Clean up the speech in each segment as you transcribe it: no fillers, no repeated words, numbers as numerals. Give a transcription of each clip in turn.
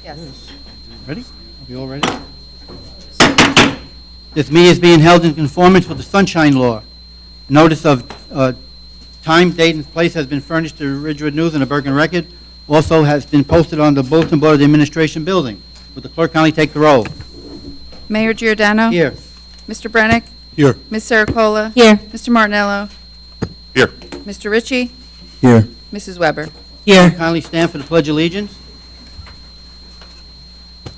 Yes. Ready? Are we all ready? This meeting is being held in conformance with the Sunshine Law. Notice of time, date, and place has been furnished to Ridgewood News and the Bergen Record. Also has been posted on the bulletin board of the Administration Building. Would the clerk kindly take the roll? Mayor Giordano. Here. Mr. Brennick. Here. Ms. Sericola. Here. Mr. Martinello. Here. Mr. Ritchie. Here. Mrs. Weber. Here. Kindly stand for the Pledge of Allegiance.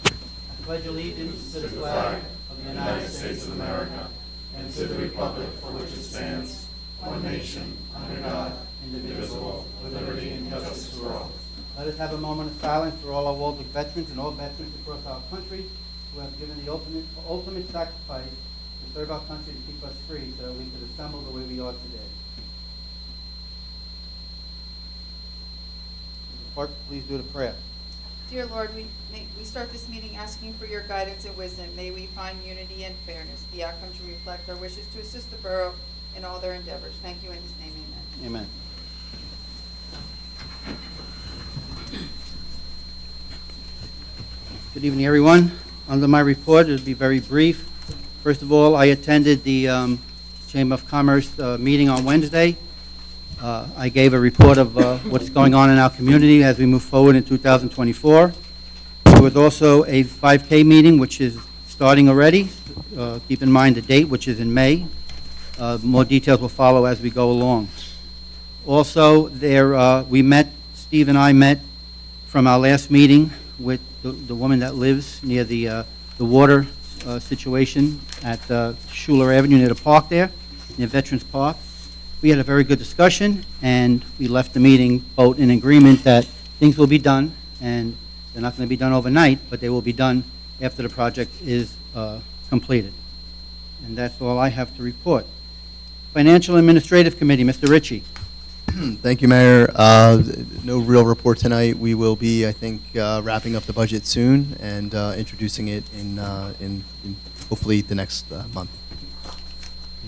I pledge allegiance to the flag of the United States of America and to the republic for which it stands, one nation, under God, indivisible, with liberty and justice for all. Let us have a moment of silence for all our Waldeck veterans and all veterans across our country who have given the ultimate sacrifice to serve our country to keep us free so that we could assemble the way we are today. Clerk, please do the prayer. Dear Lord, we start this meeting asking for your guidance and wisdom. May we find unity and fairness. The outcome should reflect our wishes to assist the borough in all their endeavors. Thank you in his name, amen. Amen. Good evening, everyone. Under my report, it'll be very brief. First of all, I attended the Chamber of Commerce meeting on Wednesday. I gave a report of what's going on in our community as we move forward in 2024. There was also a 5K meeting, which is starting already. Keep in mind the date, which is in May. More details will follow as we go along. Also, Steve and I met from our last meeting with the woman that lives near the water situation at Schuler Avenue near the park there, near Veterans Park. We had a very good discussion, and we left the meeting both in agreement that things will be done, and they're not going to be done overnight, but they will be done after the project is completed. And that's all I have to report. Financial Administrative Committee, Mr. Ritchie. Thank you, Mayor. No real report tonight. We will be, I think, wrapping up the budget soon and introducing it in hopefully the next month.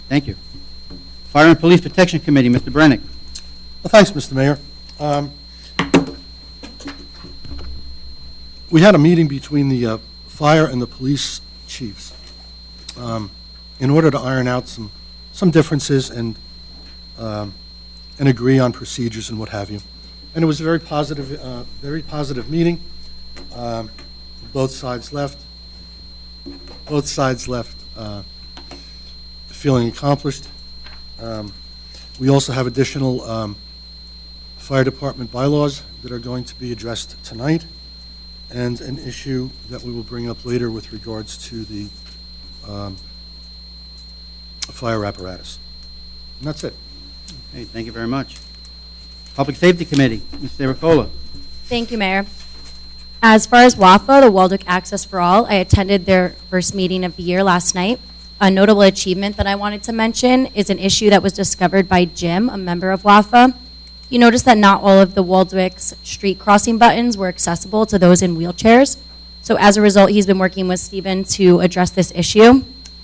Thank you. Fire and Police Protection Committee, Mr. Brennick. Well, thanks, Mr. Mayor. We had a meeting between the fire and the police chiefs in order to iron out some differences and agree on procedures and what have you. And it was a very positive meeting. Both sides left feeling accomplished. We also have additional fire department bylaws that are going to be addressed tonight, and an issue that we will bring up later with regards to the fire apparatus. And that's it. Okay, thank you very much. Public Safety Committee, Ms. Sericola. Thank you, Mayor. As far as WAFA, the Waldeck Access for All, I attended their first meeting of the year last night. A notable achievement that I wanted to mention is an issue that was discovered by Jim, a member of WAFA. You noticed that not all of the Waldeck's street crossing buttons were accessible to those in wheelchairs. So as a result, he's been working with Stephen to address this issue.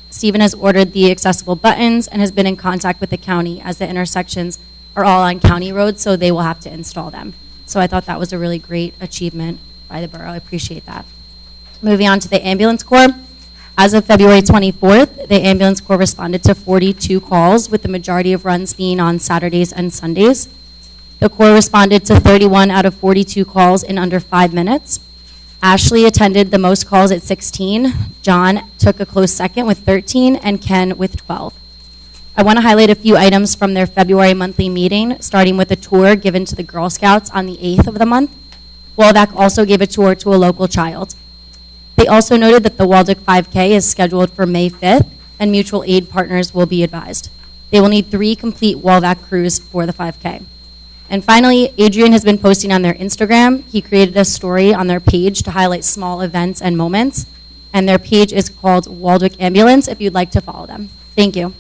Stephen has ordered the accessible buttons and has been in contact with the county as the intersections are all on county roads, so they will have to install them. So I thought that was a really great achievement by the borough. I appreciate that. Moving on to the Ambulance Corps. As of February 24th, the Ambulance Corps responded to 42 calls, with the majority of runs being on Saturdays and Sundays. The Corps responded to 31 out of 42 calls in under 5 minutes. Ashley attended the most calls at 16. John took a close second with 13, and Ken with 12. I want to highlight a few items from their February monthly meeting, starting with a tour given to the Girl Scouts on the 8th of the month. Waldeck also gave a tour to a local child. They also noted that the Waldeck 5K is scheduled for May 5th, and mutual aid partners will be advised. They will need 3 complete Waldeck crews for the 5K. And finally, Adrian has been posting on their Instagram. He created a story on their page to highlight small events and moments, and their page is called Waldeck Ambulance if you'd like to follow them. Thank you.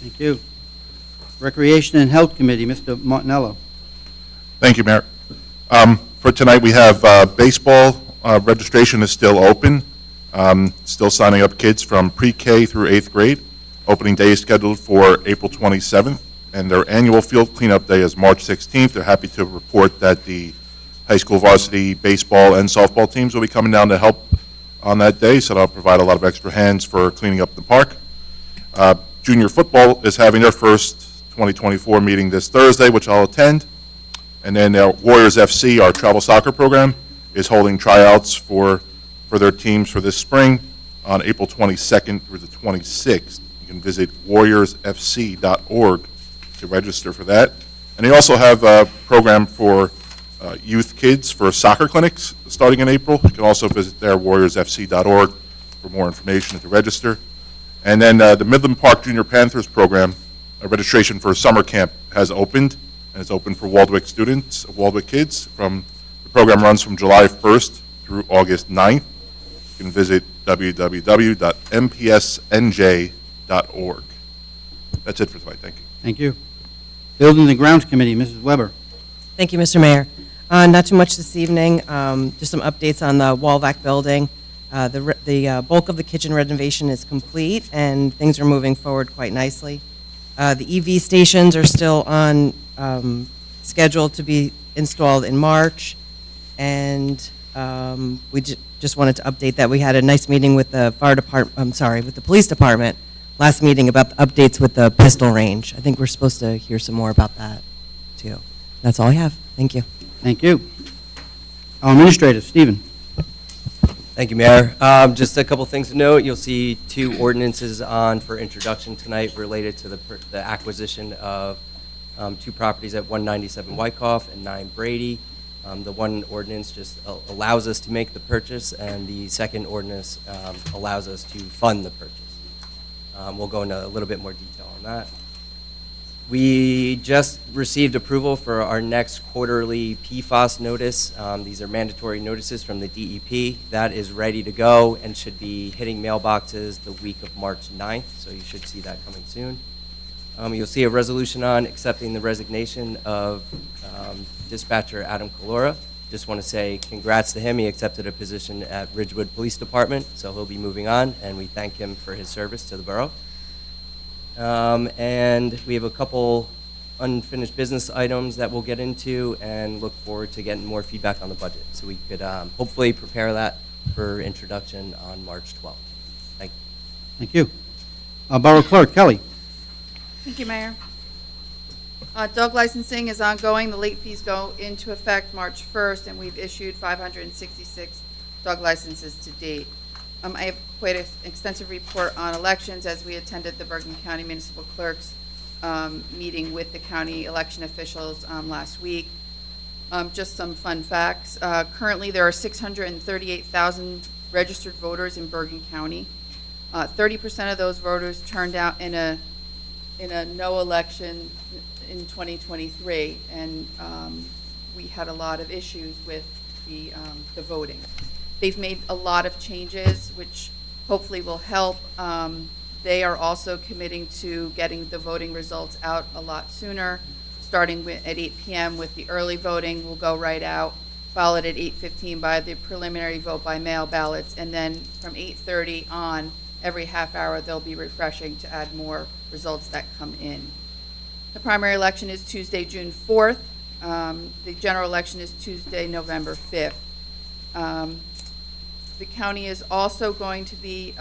Thank you. Recreation and Health Committee, Mr. Martinello. Thank you, Mayor. For tonight, we have baseball. Registration is still open. Still signing up kids from pre-K through 8th grade. Opening day is scheduled for April 27th, and their annual field cleanup day is March 16th. They're happy to report that the high school varsity baseball and softball teams will be coming down to help on that day, so that'll provide a lot of extra hands for cleaning up the park. Junior football is having their first 2024 meeting this Thursday, which I'll attend. And then Warriors FC, our travel soccer program, is holding tryouts for their teams for this spring on April 22nd through the 26th. You can visit warriorsfc.org to register for that. And they also have a program for youth kids for soccer clinics starting in April. You can also visit their warriorsfc.org for more information and to register. And then the Midland Park Junior Panthers program, registration for summer camp has opened, and it's open for Waldwick students, Waldwick kids. The program runs from July 1st through August 9th. You can visit www.mpsnj.org. That's it for tonight. Thank you. Thank you. Buildings and Grounds Committee, Mrs. Weber. Thank you, Mr. Mayor. Not too much this evening, just some updates on the Walvac building. The bulk of the kitchen renovation is complete, and things are moving forward quite nicely. The EV stations are still on schedule to be installed in March, and we just wanted to update that. We had a nice meeting with the with the police department last meeting about the updates with the pistol range. I think we're supposed to hear some more about that, too. That's all I have. Thank you. Thank you. Our Administrator, Stephen. Thank you, Mayor. Just a couple things to note. You'll see two ordinances on for introduction tonight related to the acquisition of two properties at 197 Wyckoff and 9 Brady. The one ordinance just allows us to make the purchase, and the second ordinance allows us to fund the purchase. We'll go into a little bit more detail on that. We just received approval for our next quarterly PFAS notice. These are mandatory notices from the DEP. That is ready to go and should be hitting mailboxes the week of March 9th, so you should see that coming soon. You'll see a resolution on accepting the resignation of dispatcher Adam Calora. Just want to say congrats to him. He accepted a position at Ridgewood Police Department, so he'll be moving on, and we thank him for his service to the borough. And we have a couple unfinished business items that we'll get into and look forward to getting more feedback on the budget. So we could hopefully prepare that for introduction on March 12th. Thank you. Thank you. Borough Clerk, Kelly. Thank you, Mayor. Dog licensing is ongoing. The late fees go into effect March 1st, and we've issued 566 dog licenses to date. I have quite an extensive report on elections as we attended the Bergen County Municipal Clerks meeting with the county election officials last week. Just some fun facts. Currently, there are 638,000 registered voters in Bergen County. 30% of those voters turned out in a no election in 2023, and we had a lot of issues with the voting. They've made a lot of changes, which hopefully will help. They are also committing to getting the voting results out a lot sooner, starting at 8 p.m. with the early voting will go right out, followed at 8:15 by the preliminary vote by mail ballots, and then from 8:30 on, every half hour they'll be refreshing to add more results that come in. The primary election is Tuesday, June 4th. The general election is Tuesday, November 5th. The county is also going to be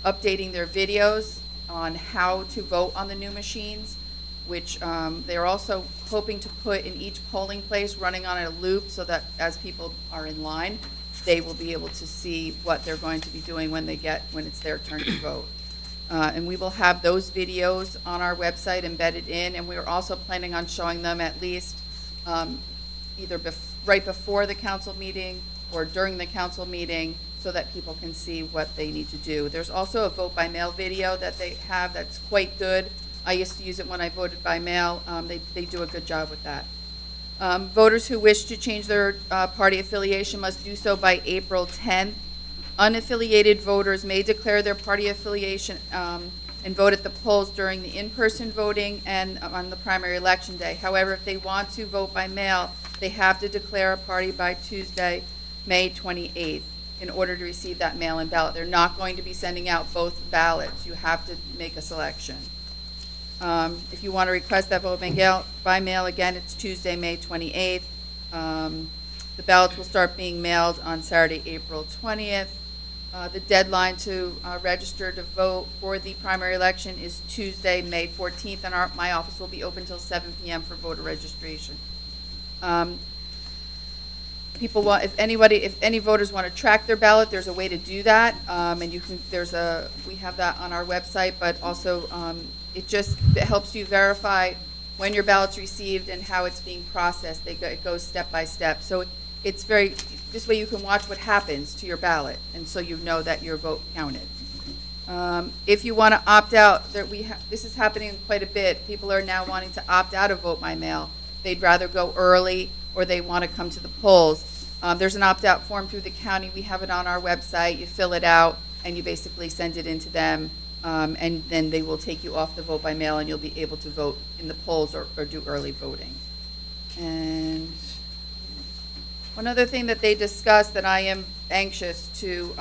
updating their videos on how to vote on the new machines, which they're also hoping to put in each polling place, running on a loop so that as people are in line, they will be able to see what they're going to be doing when it's their turn to vote. And we will have those videos on our website embedded in, and we're also planning on showing them at least either right before the council meeting or during the council meeting so that people can see what they need to do. There's also a vote by mail video that they have that's quite good. I used to use it when I voted by mail. They do a good job with that. Voters who wish to change their party affiliation must do so by April 10th. Unaffiliated voters may declare their party affiliation and vote at the polls during the in-person voting and on the primary election day. However, if they want to vote by mail, they have to declare a party by Tuesday, May 28th, in order to receive that mail-in ballot. They're not going to be sending out both ballots. You have to make a selection. If you want to request that vote by mail, again, it's Tuesday, May 28th. The ballots will start being mailed on Saturday, April 20th. The deadline to register to vote for the primary election is Tuesday, May 14th, and my office will be open till 7 p.m. for voter registration. People want, if any voters want to track their ballot, there's a way to do that, and we have that on our website, but also it helps you verify when your ballot's received and how it's being processed. It goes step by step. So it's this way you can watch what happens to your ballot, and so you know that your vote counted. If you want to opt out, this is happening quite a bit. People are now wanting to opt out of Vote by Mail. They'd rather go early, or they want to come to the polls. There's an opt-out form through the county. We have it on our website. You fill it out, and you basically send it in to them, and then they will take you off the Vote by Mail, and you'll be able to vote in the polls or do early voting. And one other thing that they discussed that I am anxious to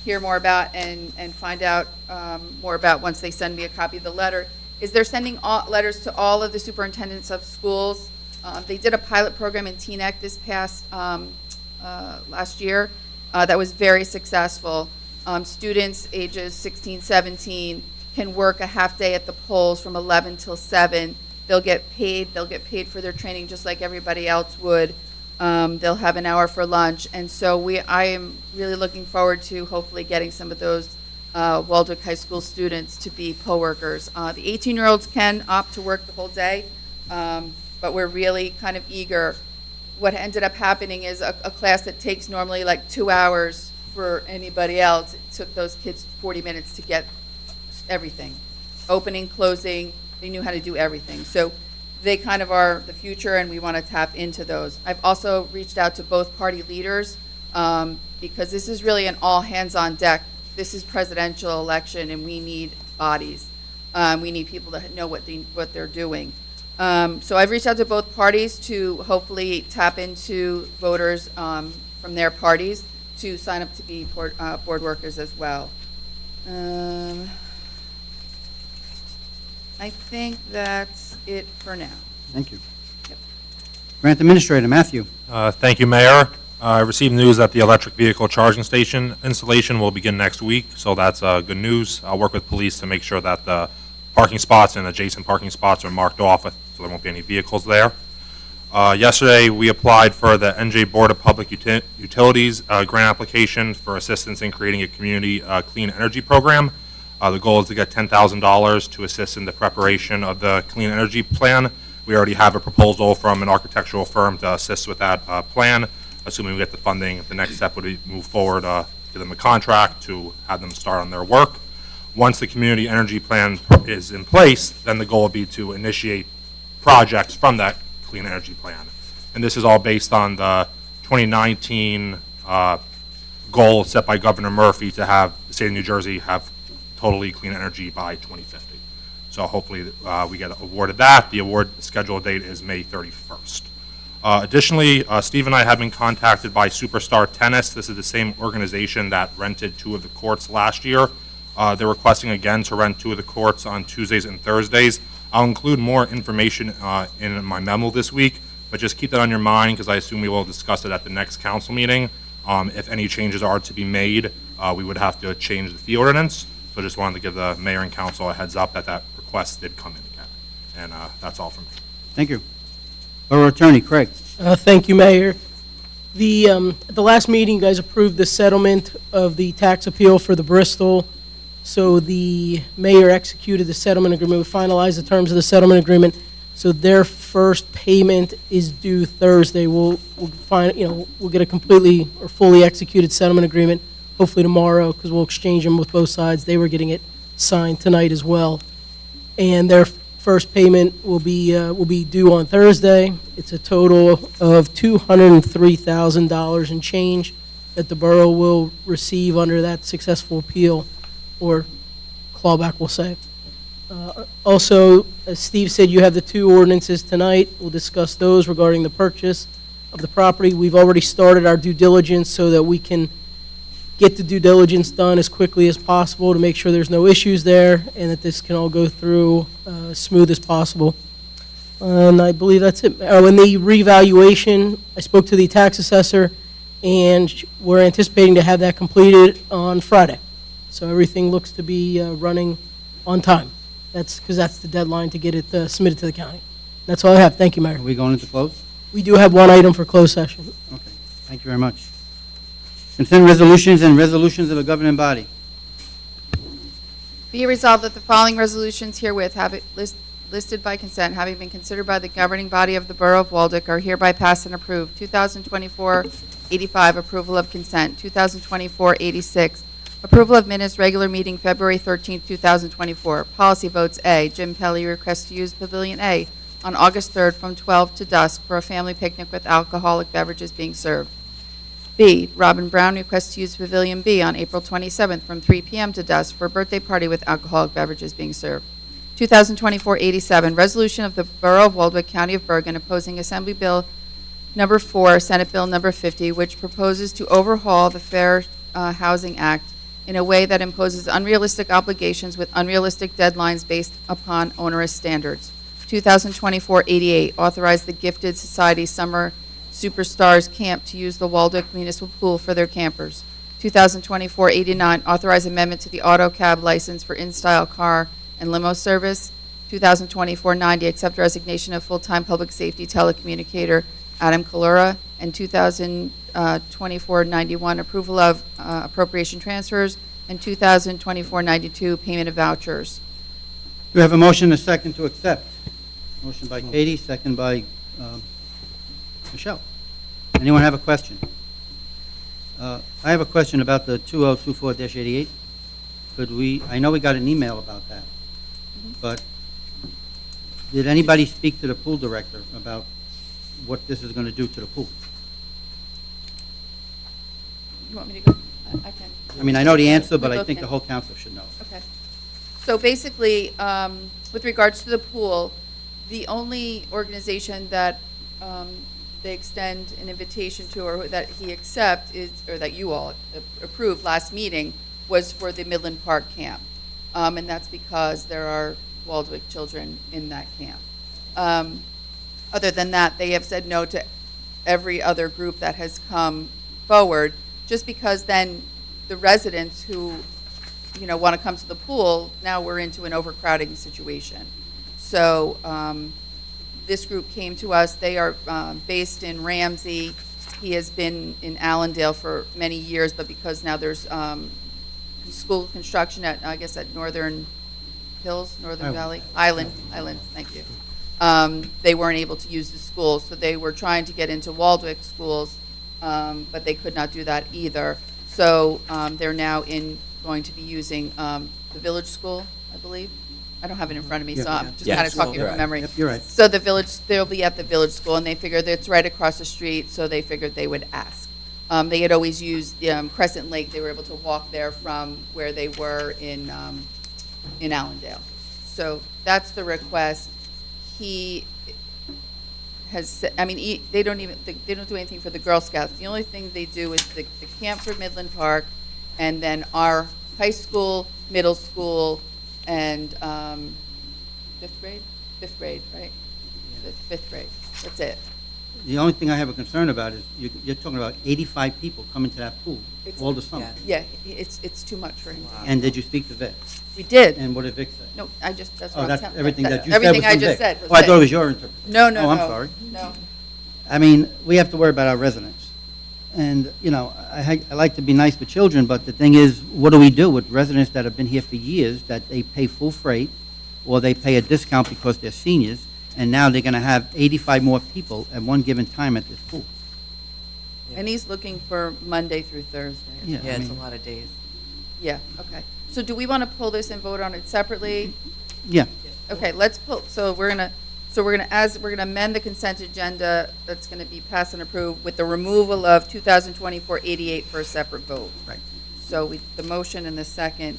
hear more about and find out more about once they send me a copy of the letter is they're sending letters to all of the superintendents of schools. They did a pilot program in Teaneck this past last year that was very successful. Students ages 16, 17 can work a half day at the polls from 11 till 7. They'll get paid for their training just like everybody else would. They'll have an hour for lunch, and so I am really looking forward to hopefully getting some of those Waldwick High School students to be poll workers. The 18-year-olds can opt to work the whole day, but we're really kind of eager. What ended up happening is a class that takes normally like 2 hours for anybody else, it took those kids 40 minutes to get everything. Opening, closing, they knew how to do everything. So they kind of are the future, and we want to tap into those. I've also reached out to both party leaders because this is really an all hands on deck. This is presidential election, and we need bodies. We need people to know what they're doing. So I've reached out to both parties to hopefully tap into voters from their parties to sign up to be board workers as well. I think that's it for now. Thank you. Grant Administrator, Matthew. Thank you, Mayor. I received news that the electric vehicle charging station installation will begin next week, so that's good news. I'll work with police to make sure that the parking spots and adjacent parking spots are marked off, so there won't be any vehicles there. Yesterday, we applied for the NJ Board of Public Utilities grant application for assistance in creating a community clean energy program. The goal is to get $10,000 to assist in the preparation of the clean energy plan. We already have a proposal from an architectural firm to assist with that plan. Assuming we get the funding, the next step would be move forward, give them a contract to have them start on their work. Once the community energy plan is in place, then the goal would be to initiate projects from that clean energy plan. And this is all based on the 2019 goal set by Governor Murphy to have the state of New Jersey have totally clean energy by 2050. So hopefully we get awarded that. The award scheduled date is May 31st. Additionally, Steve and I have been contacted by Superstar Tennis. This is the same organization that rented 2 of the courts last year. They're requesting again to rent 2 of the courts on Tuesdays and Thursdays. I'll include more information in my memo this week, but just keep that on your mind because I assume we will discuss it at the next council meeting. If any changes are to be made, we would have to change the fee ordinance. So just wanted to give the mayor and council a heads up that request did come in again. And that's all from me. Thank you. Borough Attorney Craig. Thank you, Mayor. At the last meeting, you guys approved the settlement of the tax appeal for the Bristol. So the mayor executed the settlement agreement. We finalized the terms of the settlement agreement. So their first payment is due Thursday. We'll get a completely or fully executed settlement agreement hopefully tomorrow because we'll exchange them with both sides. They were getting it signed tonight as well. And their first payment will be due on Thursday. It's a total of $203,000 and change that the borough will receive under that successful appeal, or clawback, we'll say. Also, as Steve said, you have the 2 ordinances tonight. We'll discuss those regarding the purchase of the property. We've already started our due diligence so that we can get the due diligence done as quickly as possible to make sure there's no issues there and that this can all go through as smooth as possible. And I believe that's it. Oh, and the revaluation, I spoke to the tax assessor, and we're anticipating to have that completed on Friday. So everything looks to be running on time. That's because that's the deadline to get it submitted to the county. That's all I have. Thank you, Mayor. Are we going into close? We do have one item for closed session. Okay, thank you very much. Consent resolutions and resolutions of the governing body. Be it resolved that the following resolutions herewith have it listed by consent, having been considered by the governing body of the Borough of Waldeck, are hereby passed and approved. 2024-85, approval of consent. 2024-86, approval of minutes, regular meeting, February 13, 2024. Policy votes A, Jim Pelly requests to use Pavilion A on August 3rd from 12 to dusk for a family picnic with alcoholic beverages being served. B, Robin Brown requests to use Pavilion B on April 27th from 3 p.m. to dusk for a birthday party with alcoholic beverages being served. 2024-87, resolution of the Borough of Waldwick, County of Bergen, opposing Assembly Bill Number 4, Senate Bill Number 50, which proposes to overhaul the Fair Housing Act in a way that imposes unrealistic obligations with unrealistic deadlines based upon onerous standards. 2024-88, authorize the Gifted Society Summer Superstars Camp to use the Waldeck Municipal Pool for their campers. 2024-89, authorize amendment to the auto cab license for in-style car and limo service. 2024-90, accept resignation of full-time public safety telecommunicator Adam Kalura. And 2024-91, approval of appropriation transfers. And 2024-92, payment of vouchers. Do we have a motion and a second to accept? Motion by Katie, second by Michelle. Anyone have a question? I have a question about the 2024-88. I know we got an email about that, but did anybody speak to the pool director about what this is going to do to the pool? You want me to go? I can. I mean, I know the answer, but We I both think can. the whole council should know. Okay. So basically, with regards to the pool, the only organization that they extend an invitation to, or that he accept is, or that you all approved last meeting, was for the Midland Park camp. And that's because there are Waldwick children in that camp. Other than that, they have said no to every other group that has come forward, just because then the residents who, want to come to the pool, now we're into an overcrowding situation. So this group came to us. They are based in Ramsey. He has been in Allendale for many years, but because now there's school construction at, I guess, at Northern Hills, Northern Valley, Island, thank you. They weren't able to use the school, so they were trying to get into Waldwick schools, but they could not do that either. So they're now going to be using the village school, I believe. I don't have it in front of me, so I'm just kind of Yes. talking from memory. Yep, you're right. So they'll be at the village school, and they figured that it's right across the street, so they figured they would ask. They had always used Crescent Lake. They were able to walk there from where they were in Allendale. So that's the request. He has, they don't do anything for the Girl Scouts. The only thing they do is the camp for Midland Park, and then our high school, middle school, and fifth grade, right? Fifth grade. That's it. The only thing I have a concern about is you're talking about 85 people coming to that pool It's- all the summer. Yeah, it's too much for him. to And did you speak to Vic? We did. And what did Vic say? No, that's Oh, what I'm that's telling. everything that you said was Everything I from just Vic. said was Oh, I thought it Vic. was your interpretation. No, no, Oh, I'm no. sorry. No. I mean, we have to worry about our residents. And, I like to be nice with children, but the thing is, what do we do with residents that have been here for years, that they pay full freight, or they pay a discount because they're seniors, and now they're going to have 85 more people at one given time at this pool? And he's looking for Monday through Thursday. Yeah, I Yeah, it's a mean, lot of days. Yeah, okay. So do we want to pull this and vote on it separately? Yeah. Okay, let's pull, we're gonna amend the consent agenda that's gonna be passed and approved with the removal of 2024-88 for a separate vote. Right. So the motion and the second,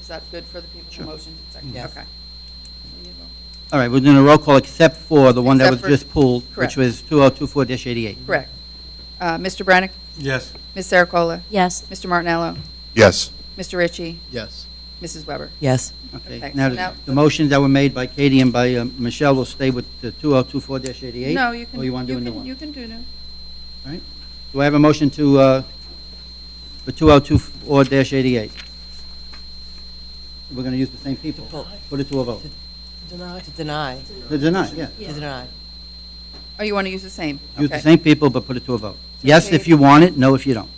is that good for the people? Sure. The motion and second? Yes. Okay. All right, we're doing a roll call except for the one that was Except for- just pulled, Correct. which was 2024-88. Correct. Mr. Brennick? Yes. Ms. Sericola? Yes. Mr. Martinello? Yes. Mr. Ritchie? Yes. Mrs. Weber? Yes. Okay, Okay, now, so now- the motions that were made by Katie and by Michelle will stay with the 2024-88? No, you can. Or you want to do a new can- one? You can do new. All right. Do I have a motion to, for 2024-88? We're going to use the same people. Put it to a vote. Deny. To deny. To deny, yeah. To deny. Oh, you want to use the same? Use the Okay. same people, but put it to a vote. Yes if you want it, no if you don't.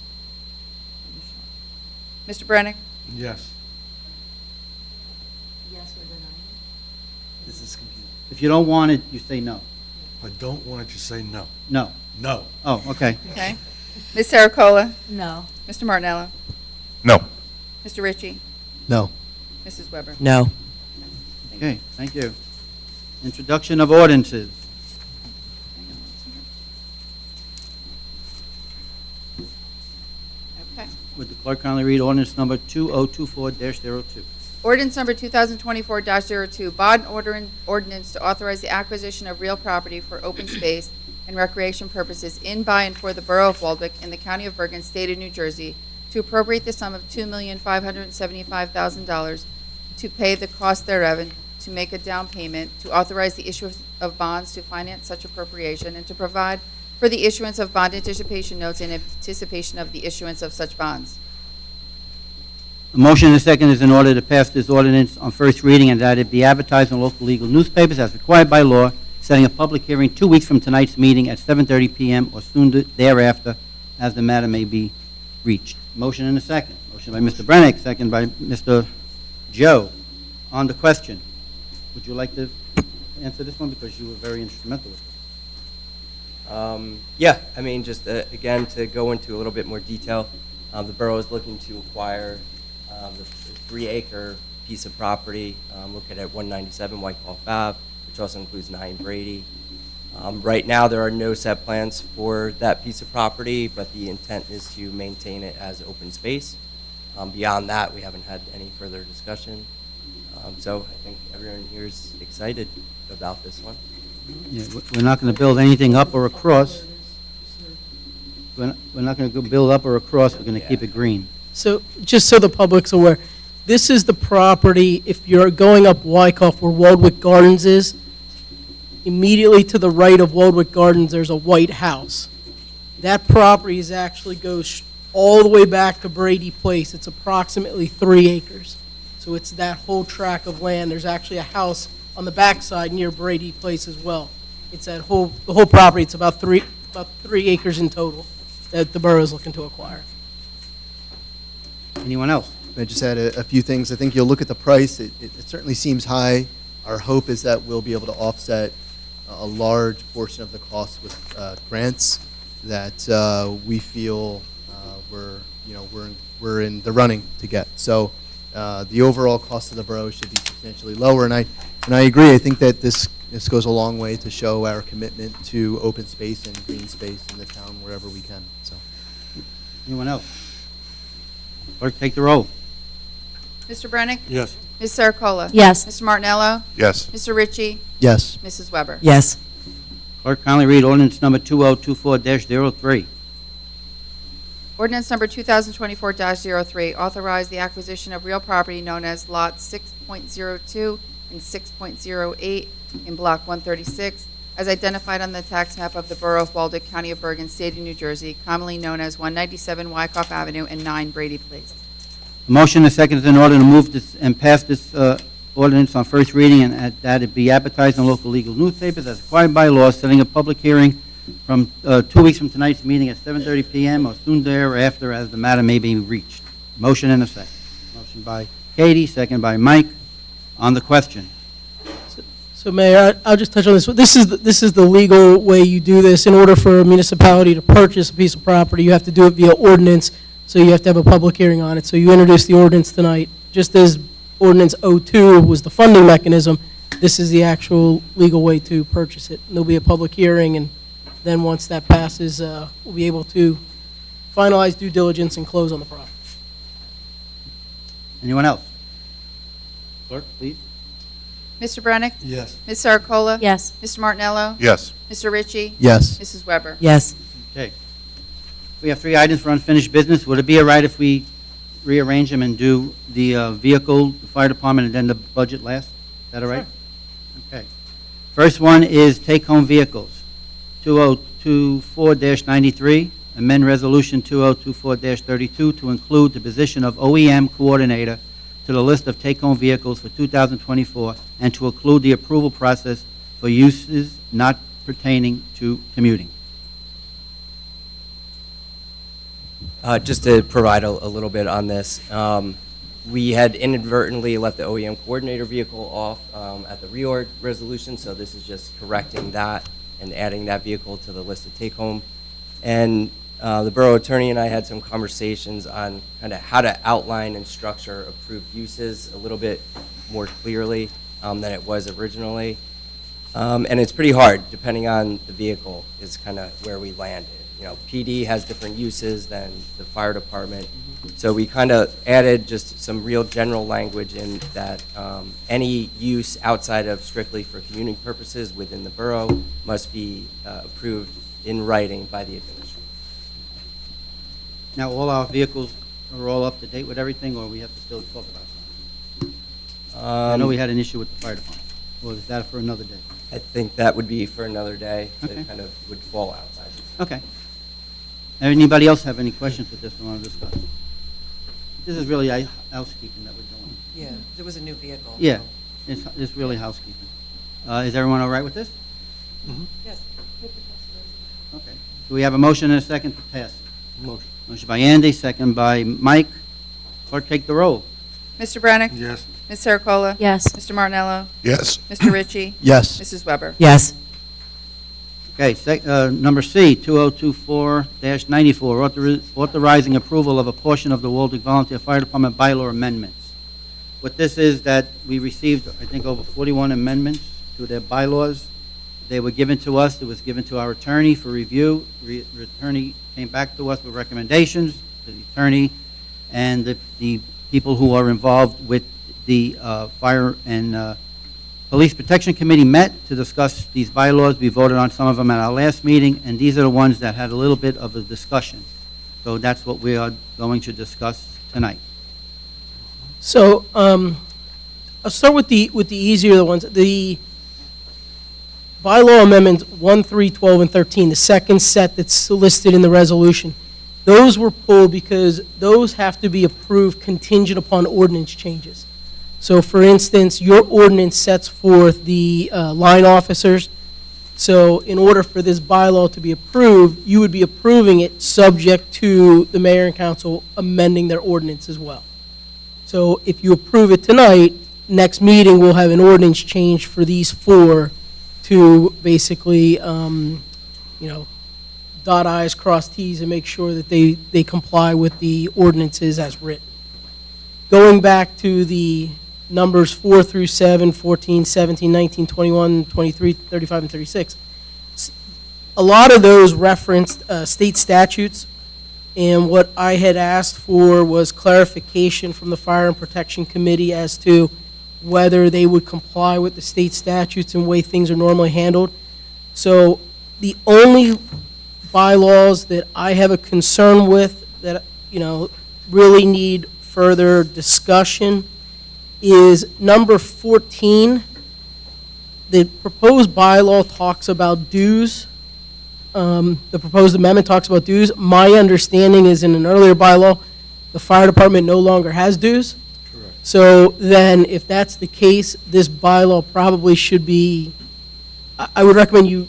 Mr. Brennick? Yes. This is confusing. If you don't want it, you say no. If I don't want it, you say no. No. No. Oh, okay. Okay. Ms. Sericola? No. Mr. Martinello? No. Mr. Ritchie? No. Mrs. Weber? No. Okay, thank you. Introduction of ordinances. Okay. Would the clerk kindly read ordinance number 2024-02? Ordinance number 2024-02, bond ordinance to authorize the acquisition of real property for open space and recreation purposes in, by, and for the Borough of Waldwick in the County of Bergen, State of New Jersey, to appropriate the sum of $2,575,000 to pay the cost thereof and to make a down payment, to authorize the issuance of bonds to finance such appropriation, and to provide for the issuance of bond anticipation notes in anticipation of the issuance of such bonds. A motion and a second is in order to pass this ordinance on first reading and that it be advertised in local legal newspapers as required by law, setting a public hearing 2 weeks from tonight's meeting at 7:30 p.m. or soon thereafter, as the matter may be reached. Motion and a second. Motion by Mr. Brennick, second by Mr. Joe. On the question, would you like to answer this one because you were very instrumental with it? Yeah, I mean, just again, to go into a little bit more detail, the borough is looking to acquire the 3-acre piece of property located at 197 Wyckoff Ave, which also includes 9 Brady. Right now, there are no set plans for that piece of property, but the intent is to maintain it as open space. Beyond that, we haven't had any further discussion. So I think everyone here is excited about this one. Yeah, we're not going to build anything up or across. We're not going to build up or across, we're going to keep it green. So, just so the public's aware, this is the property, if you're going up Wyckoff where Waldwick Gardens is, immediately to the right of Waldwick Gardens, there's a white house. That property actually goes all the way back to Brady Place. It's approximately 3 acres. So it's that whole tract of land. There's actually a house on the backside near Brady Place as well. It's the whole property. It's about 3 acres in total that the borough is looking to acquire. Anyone else? I just add a few things. I think you'll look at the price. It certainly seems high. Our hope is that we'll be able to offset a large portion of the cost with grants that we feel we're in the running to get. So the overall cost of the borough should be substantially lower. And I agree. I think that this goes a long way to show our commitment to open space and green space in the town wherever we can. So. Anyone else? Clerk, take the roll. Mr. Brennick? Yes. Ms. Sericola? Yes. Mr. Martinello? Yes. Mr. Ritchie? Yes. Mrs. Weber? Yes. Clerk, kindly read ordinance number 2024-03. Ordinance number 2024-03, authorize the acquisition of real property known as Lot 6.02 and 6.08 in Block 136, as identified on the tax map of the Borough of Waldeck, County of Bergen, State of New Jersey, commonly known as 197 Wyckoff Avenue and 9 Brady Place. A motion and a second is in order to move this and pass this ordinance on first reading and that it be advertised in local legal newspapers as required by law, setting a public hearing from 2 weeks from tonight's meeting at 7:30 p.m. or soon thereafter as the matter may be reached. Motion and a second. Motion by Katie, second by Mike. On the question. So Mayor, I'll just touch on this. This is the legal way you do this. In order for a municipality to purchase a piece of property, you have to do it via ordinance, so you have to have a public hearing on it. So you introduced the ordinance tonight. Just as Ordinance 02 was the funding mechanism, this is the actual legal way to purchase it. And there'll be a public hearing, and then once that passes, we'll be able to finalize due diligence and close on the property. Anyone else? Clerk, please. Mr. Brennick? Yes. Ms. Sericola? Yes. Mr. Martinello? Yes. Mr. Ritchie? Yes. Mrs. Weber? Yes. Okay. We have 3 items for unfinished business. Would it be all right if we rearrange them and do the vehicle, the fire department, and then the budget last? Is that all right? Okay. First one is take-home vehicles, 2024-93, amend Resolution 2024-32 to include the position of OEM coordinator to the list of take-home vehicles for 2024, and to include the approval process for uses not pertaining to commuting. Just to provide a little bit on this, we had inadvertently left the OEM coordinator vehicle off at the reorg resolution, so this is just correcting that and adding that vehicle to the list of take-home. And the borough attorney and I had some conversations on kind of how to outline and structure approved uses a little bit more clearly than it was originally. And it's pretty hard, depending on the vehicle, is kind of where we landed. You know, PD has different uses than the fire department. So we kind of added just some real general language in that any use outside of strictly for commuting purposes within the borough must be approved in writing by the administrator. Now, all our vehicles are all up to date with everything, or we have to still talk about something? I know we had an issue with the fire department. Or is that for another day? I think that would be for another day. Okay. That kind of would fall outside. Okay. Anybody else have any questions with this we want to discuss? This is really housekeeping that we're doing. Yeah, there was a new vehicle. Yeah, it's really housekeeping. Is everyone all right with this? Yes. Okay. Do we have a motion and a second to pass? Motion. Motion by Andy, second by Mike. Clerk, take the roll. Mr. Branick? Yes. Ms. Sericola? Yes. Mr. Martinello? Yes. Mr. Ritchie? Yes. Mrs. Weber? Yes. Okay, number C, 2024-94, authorizing approval of a portion of the Waldeck Volunteer Fire Department bylaw amendments. What this is that we received, I think, over 41 amendments to their bylaws. They were given to us, it was given to our attorney for review. The attorney came back to us with recommendations. The attorney and the people who are involved with the Fire and Police Protection Committee met to discuss these bylaws. We voted on some of them at our last meeting, and these are the ones that had a little bit of a discussion. So that's what we are going to discuss tonight. So, I'll start with the easier the ones. The bylaw amendments 1, 3, 12, and 13, the second set that's listed in the resolution, those were pulled because those have to be approved contingent upon ordinance changes. So, for instance, your ordinance sets forth the line officers. So, in order for this bylaw to be approved, you would be approving it subject to the mayor and council amending their ordinance as well. So, if you approve it tonight, next meeting we'll have an ordinance change for these four to basically, dot i's, cross t's, and make sure that they comply with the ordinances as written. Going back to the numbers 4 through 7, 14, 17, 19, 21, 23, 35, and 36. A lot of those referenced state statutes, and what I had asked for was clarification from the Fire and Protection Committee as to whether they would comply with the state statutes and way things are normally handled. So the only bylaws that I have a concern with that, really need further discussion is number 14. The proposed bylaw talks about dues. The proposed amendment talks about dues. My understanding is in an earlier bylaw, the fire department no longer has dues. Correct. So then, if that's the case, this bylaw probably should be, I would recommend you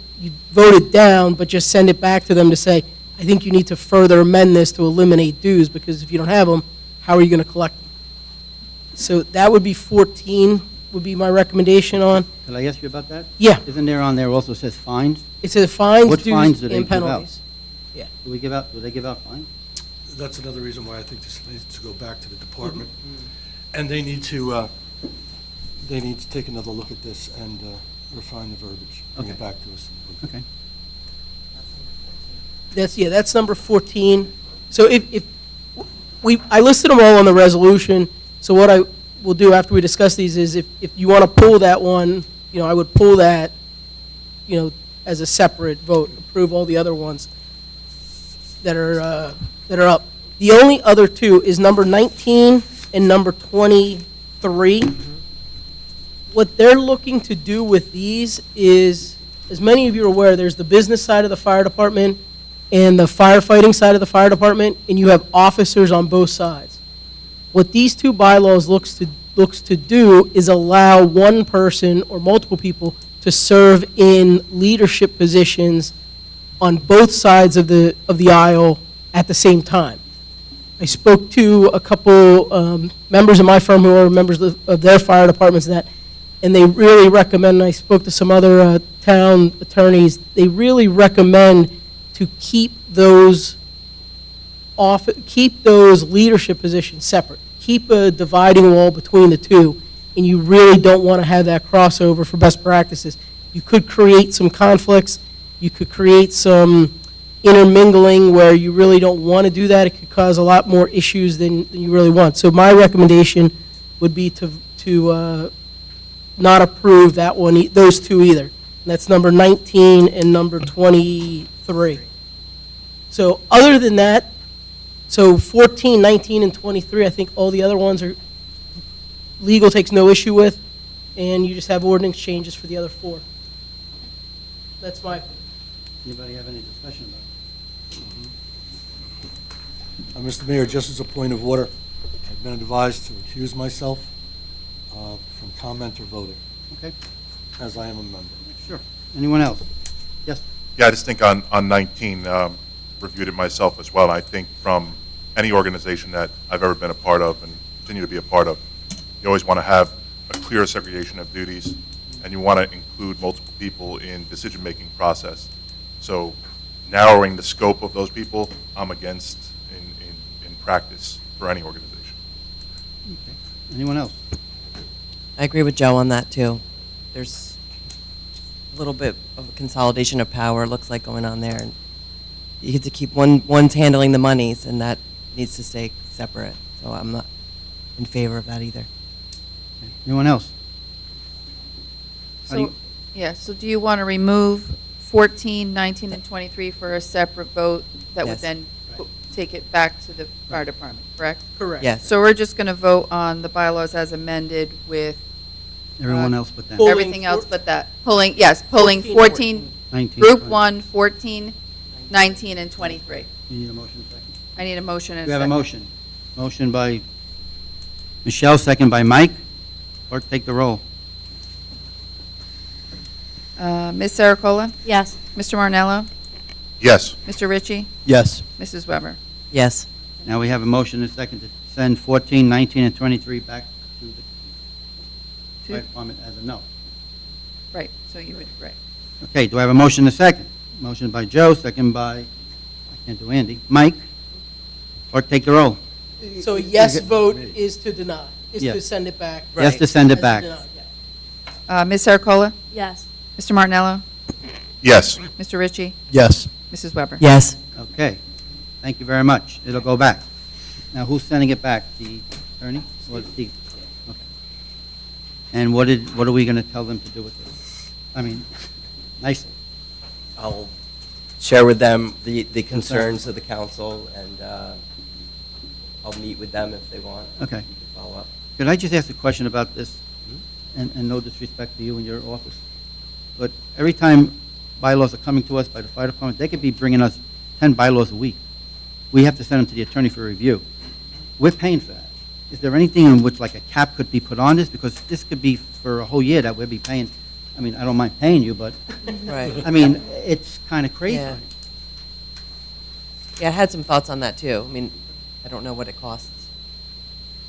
vote it down, but just send it back to them to say, I think you need to further amend this to eliminate dues, because if you don't have them, how are you going to collect them? So that would be 14, would be my recommendation on. Could I ask you about that? Yeah, Isn't there on there also says fines? it says fines, What fines dues, do they and give out? penalties. Do they give out fines? That's another reason why I think this needs to go back to the department. And they need to take another look at this and refine the verbiage, bring it Okay. back to us. Okay. That's number 14. So I listed them all on the resolution, so what I will do after we discuss these is if you want to pull that one, I would pull that, as a separate vote, approve all the other ones that are up. The only other two is number 19 and number 23. What they're looking to do with these is, as many of you are aware, there's the business side of the fire department and the firefighting side of the fire department, and you have officers on both sides. What these two bylaws looks to do is allow one person or multiple people to serve in leadership positions on both sides of the aisle at the same time. I spoke to a couple members of my firm who are members of their fire departments and they really recommend, and I spoke to some other town attorneys, they really recommend to keep those leadership positions separate. Keep a dividing wall between the two, and you really don't want to have that crossover for best practices. You could create some conflicts, you could create some intermingling where you really don't want to do that. It could cause a lot more issues than you really want. So my recommendation would be to not approve that one, those two either. And that's number 19 and number 23. So other than that, so 14, 19, and 23, I think all the other ones are, legal takes no issue with, and you just have ordinance changes for the other four. That's my opinion. Anybody have any discussion about it? Mr. Mayor, just as a point of order, I've been advised to recuse myself from comment or voting, Okay, as I am a member. sure. Anyone else? Yes, Yeah, I just think on 19, reviewed it myself as well, and I think from any organization that I've ever been a part of and continue to be a part of, you always want to have a clear segregation of duties, and you want to include multiple people in decision-making process. So narrowing the scope of those people, I'm against in practice for any organization. anyone else? I agree with Joe on that, too. There's a little bit of a consolidation of power, looks like, going on there. And you get to keep one's handling the monies, and that needs to stay separate. So I'm not in favor of that either. Anyone else? How do So, you- yeah, so do you want to remove 14, 19, and 23 for a separate vote that would Yes. then take it back to the fire department, correct? Correct. Yes. So we're just going to vote on the bylaws as amended with Everyone else but them? Full- everything else but that. Pulling 14, 19, Group 20. 1, 14, 19, and 23. You need a motion second? I need a motion and We a have a second. motion. Motion by Michelle, second by Mike. Clerk, take the roll. Ms. Sericola? Yes. Mr. Marnello? Yes. Mr. Ritchie? Yes. Mrs. Weber? Yes. Now we have a motion and a second to send 14, 19, and 23 back to the fire department as a no. Right, so you would, right. Okay, do I have a motion and a second? Motion by Joe, second by, I can't do Andy. Mike? Clerk, take the roll. So a yes vote is to deny, is to Yes. send it back. Yes to send As it a back. deny, yeah. Ms. Sericola? Yes. Mr. Martinello? Yes. Mr. Ritchie? Yes. Mrs. Weber? Yes. Okay, thank you very much. It'll go back. Now, who's sending it back? The attorney or Steve? Okay. And what are we going to tell them to do with this? I mean, nicely. I'll share with them the concerns of the council, and I'll meet with them if they want. Okay. You can follow up. Could I just ask a question about this? And no disrespect to you and your office, but every time bylaws are coming to us by the fire department, they could be bringing us 10 bylaws a week. We have to send them to the attorney for review. We're paying for that. Is there anything in which like a cap could be put on this? Because this could be for a whole year that we'd be paying. I mean, I don't mind paying you, but, Right. I mean, it's kind of crazy. Yeah. Yeah, I had some thoughts on that, too. I mean, I don't know what it costs.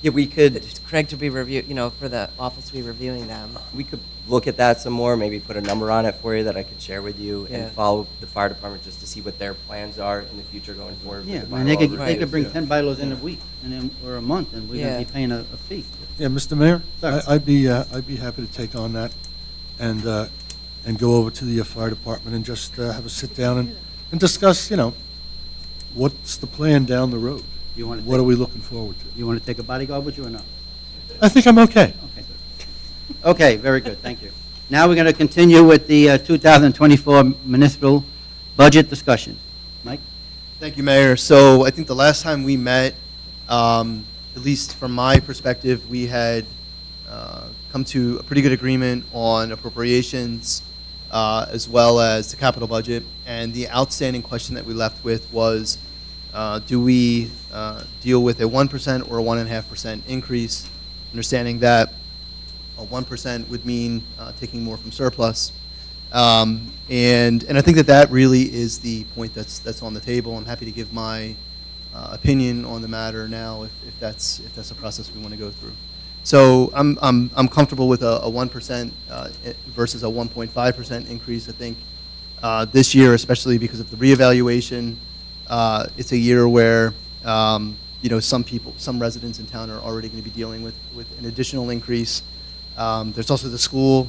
Yeah, we could, Craig to be for the office to be reviewing them. we could look at that some more, maybe put a number on it for you that I could share with you, Yeah. and follow the fire department just to see what their plans are in the future going forward. with Yeah, the I mean, they bylaw could, they reviews. could bring 10 bylaws in a week, and then, or a month, and we're going Yeah. to be paying a fee. Yeah, Mr. Mayor, Sir. I'd be happy to take on that and go over to the fire department and just have a sit down and discuss, what's the plan down the road? You want to What are we looking forward to? You want to take a bodyguard with you or not? I think I'm okay. Okay, good. Okay, very good, thank you. Now we're going to continue with the 2024 municipal budget discussion. Mike? Thank you, Mayor. So I think the last time we met, at least from my perspective, we had come to a pretty good agreement on appropriations as well as the capital budget. And the outstanding question that we left with was, do we deal with a 1% or a 1.5% increase, understanding that a 1% would mean taking more from surplus. And I think that that really is the point that's on the table. I'm happy to give my opinion on the matter now if that's a process we want to go through. So I'm comfortable with a 1% versus a 1.5% increase. I think this year, especially because of the reevaluation, it's a year where some residents in town are already going to be dealing with an additional increase. There's also the school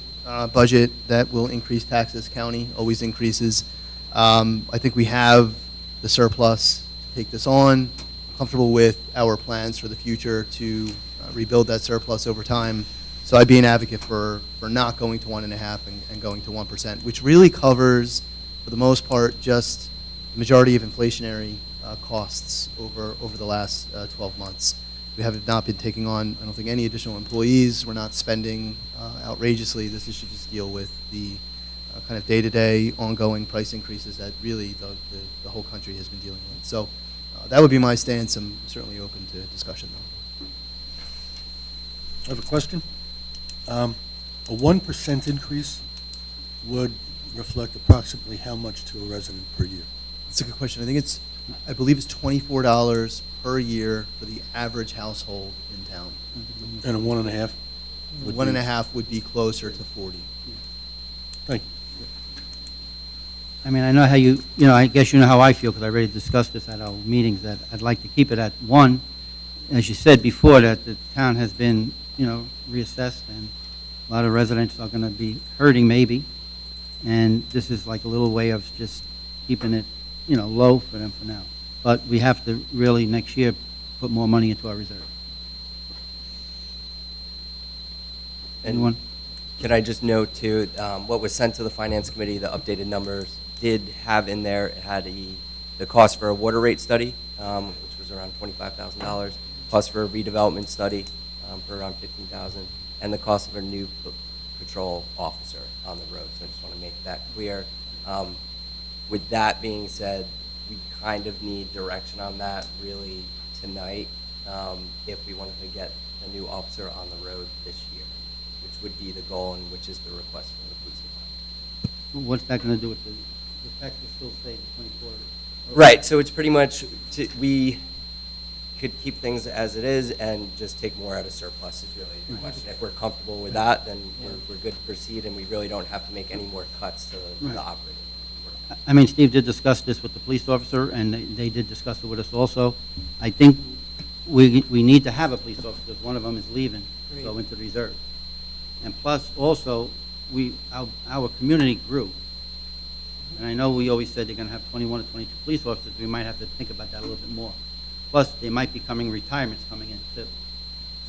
budget that will increase taxes. County always increases. I think we have the surplus to take this on. Comfortable with our plans for the future to rebuild that surplus over time. So I'd be an advocate for not going to 1.5 and going to 1%, which really covers, for the most part, just the majority of inflationary costs over the last 12 months. We have not been taking on, I don't think, any additional employees. We're not spending outrageously. This should just deal with the kind of day-to-day ongoing price increases that really the whole country has been dealing with. So that would be my stance. I'm certainly open to discussion, though. I have a question. A 1% increase would reflect approximately how much to a resident per year? That's a good question. I believe it's $24 per year for the average household in town. And a 1.5? would be- 1.5 would be closer to 40. Thank you. I mean, I know how I guess you know how I feel, because I already discussed this at our meetings, that I'd like to keep it at 1. As you said before, that the town has been, reassessed, and a lot of residents are going to be hurting maybe. And this is like a little way of just keeping it, low for them for now. But we have to really, next year, put more money into our reserve. And Anyone? Can I just note too, what was sent to the Finance Committee, the updated numbers did have in there, it had the cost for a water rate study, which was around $25,000, cost for a redevelopment study for around $15,000, and the cost of a new patrol officer on the road. So I just want to make that clear. With that being said, we kind of need direction on that really tonight if we wanted to get a new officer on the road this year, which would be the goal and which is the request from the police department. What's that going to do with the tax will still stay the 24? Right, so it's pretty much, we could keep things as it is and just take more out of surplus is really the question. If we're comfortable with that, then we're good to proceed and we really don't have to make any more cuts to the operating. I mean, Steve did discuss this with the police officer, and they did discuss it with us also. I think we need to have a police officer, because one of them is leaving to go into the reserve. And plus, also, our community grew. And I know we always said they're going to have 21 or 22 police officers. We might have to think about that a little bit more. Plus, there might be retirements coming in, too.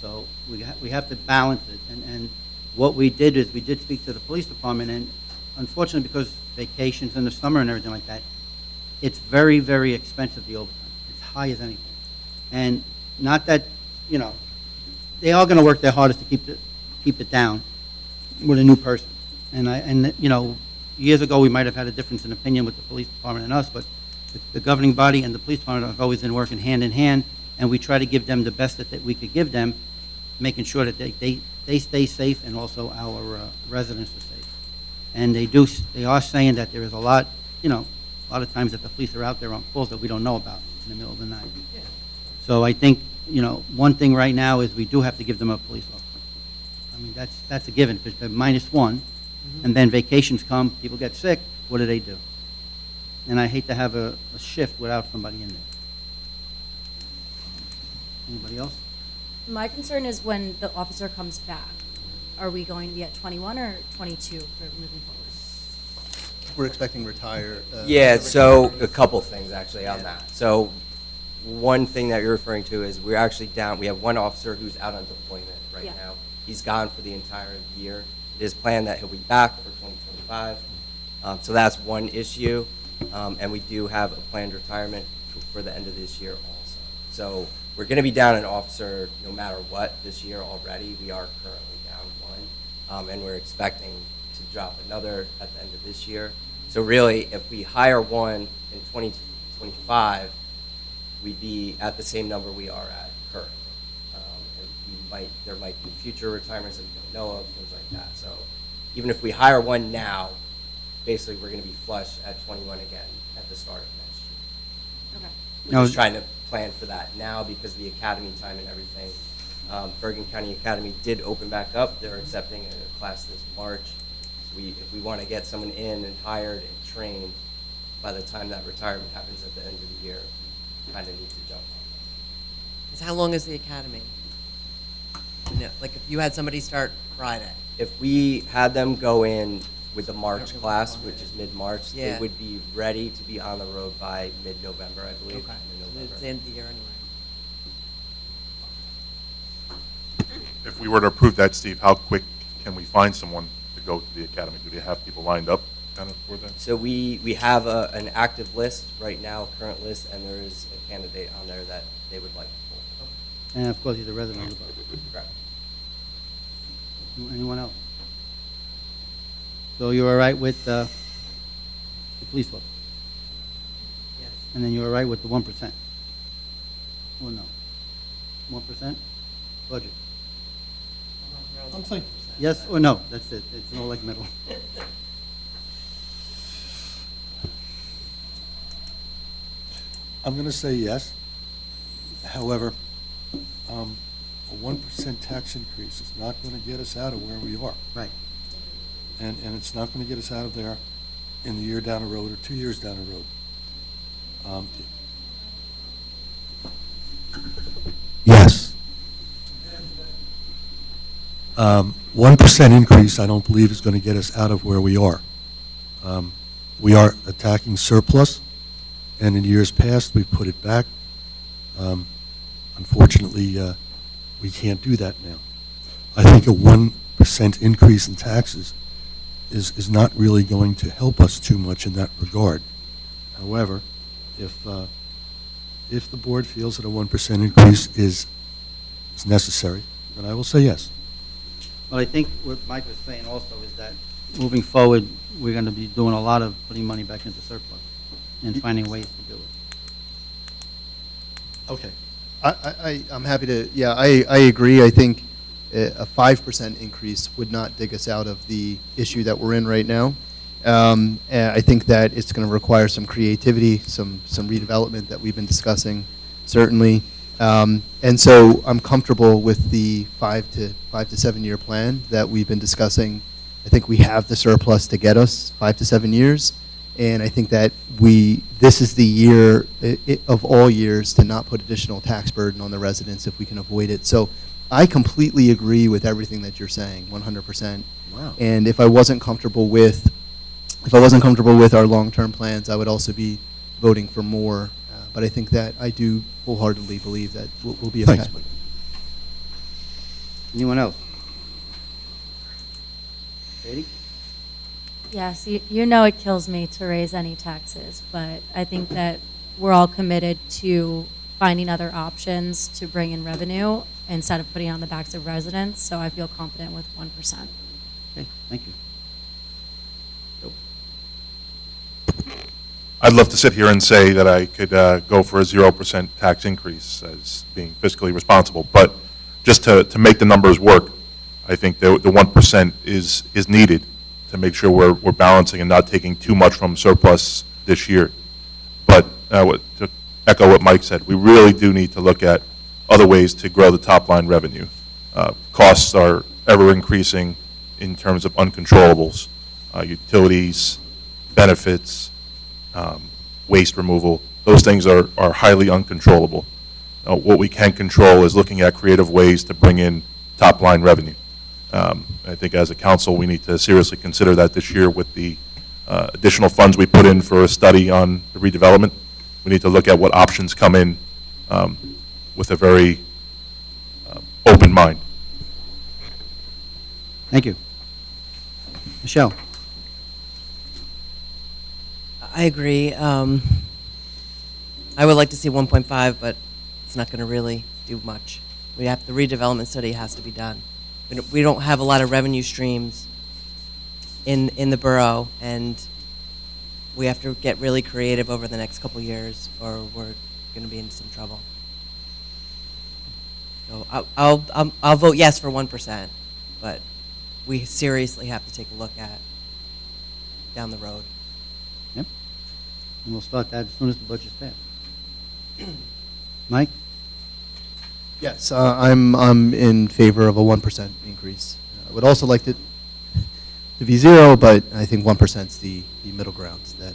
So we have to balance it. And what we did is we did speak to the police department, and unfortunately, because vacations in the summer and everything like that, it's very, very expensive, the overtime. It's high as anything. And not that, they are going to work their hardest to keep it down with a new person. And years ago, we might have had a difference in opinion with the police department and us, but the governing body and the police department have always been working hand in hand, and we try to give them the best that we could give them, making sure that they stay safe and also our residents are safe. And they are saying that there is a lot of times that the police are out there on calls that we don't know about in the middle of the night. So I think, one thing right now is we do have to give them a police officer. I mean, that's a given, because they're -1, and then vacations come, people get sick, what do? And I hate to have a shift without somebody in there. Anybody else? My concern is when the officer comes back, are we going to be at 21 or 22 for moving forward? We're expecting retire. Yeah, so a couple things actually on that. So one thing that you're referring to is we're actually down, we have one officer who's out on deployment right Yeah. now. He's gone for the entire year. It is planned that he'll be back for 2025. So that's one issue. And we do have a planned retirement for the end of this year also. So we're going to be down an officer no matter what this year already. We are currently down one, and we're expecting to drop another at the end of this year. So really, if we hire one in 2025, we'd be at the same number we are at currently. And there might be future retirements that we don't know of, things like that. So even if we hire one now, basically we're going to be flush at 21 again at the start of next year. Okay. We're Now- just trying to plan for that now because of the academy time and everything. Bergen County Academy did open back up. They're accepting a class this March. So if we want to get someone in and hired and trained by the time that retirement happens at the end of the year, we kind of need to jump on that. 'Cause how long is the academy? You know, like if you had somebody start Friday, If we had them go in with the March class, which is mid-March, they Yeah. would be ready to be on the road by mid-November, I believe. okay, Mid-November. it's the end of the year anyway. If we were to approve that, Steve, how quick can we find someone to go to the academy? Do they have people lined up kind of for that? So we have an active list right now, a current list, and there is a candidate on there that they would like to pull. And of course, he's a resident of the borough. Correct. Anyone else? So you're all right with the police officer? Yes. And then you're all right with the 1%? Or no? 1% budget? I'm thinking. Yes or no? That's it. It's no like middle. I'm going to say yes. However, a 1% tax increase is not going to get us out of where we are. Right. And it's not going to get us out of there in the year down the road or 2 years down the road. Yes. 1% increase, I don't believe is going to get us out of where we are. We are attacking surplus, and in years past, we've put it back. Unfortunately, we can't do that now. I think a 1% increase in taxes is not really going to help us too much in that regard. However, if the board feels that a 1% increase is necessary, then I will say yes. Well, I think what Mike was saying also is that moving forward, we're going to be doing a lot of putting money back into surplus and finding ways to do it. Okay. I'm happy to, yeah, I agree. I think a 5% increase would not dig us out of the issue that we're in right now. And I think that it's going to require some creativity, some redevelopment that we've been discussing, certainly. And so I'm comfortable with the 5 to 7 year plan that we've been discussing. I think we have the surplus to get us 5 to 7 years. And I think that this is the year of all years to not put additional tax burden on the residents if we can avoid it. So I completely agree with everything that you're saying, 100%. Wow. And if I wasn't comfortable with our long-term plans, I would also be voting for more. But I think that I do wholeheartedly believe that we'll be Thanks, effective. Mike. Anyone else? Katie? Yes, you know it kills me to raise any taxes, but I think that we're all committed to finding other options to bring in revenue instead of putting it on the backs of residents, so I feel confident with 1%. Okay, thank you. I'd love to sit here and say that I could go for a 0% tax increase as being fiscally responsible, but just to make the numbers work, I think the 1% is needed to make sure we're balancing and not taking too much from surplus this year. But to echo what Mike said, we really do need to look at other ways to grow the top line revenue. Costs are ever increasing in terms of uncontrollables, utilities, benefits, waste removal. Those things are highly uncontrollable. What we can control is looking at creative ways to bring in top line revenue. I think as a council, we need to seriously consider that this year with the additional funds we put in for a study on the redevelopment. We need to look at what options come in with a very open mind. Thank you. Michelle? I agree. I would like to see 1.5, but it's not going to really do much. The redevelopment study has to be done. We don't have a lot of revenue streams in the borough, and we have to get really creative over the next couple years, or we're going to be in some trouble. So I'll vote yes for 1%, but we seriously have to take a look at down the road. Yep. And we'll start that as soon as the budget's passed. Mike? Yes, I'm in favor of a 1% increase. I would also like it to be 0, but I think 1% is the middle ground. That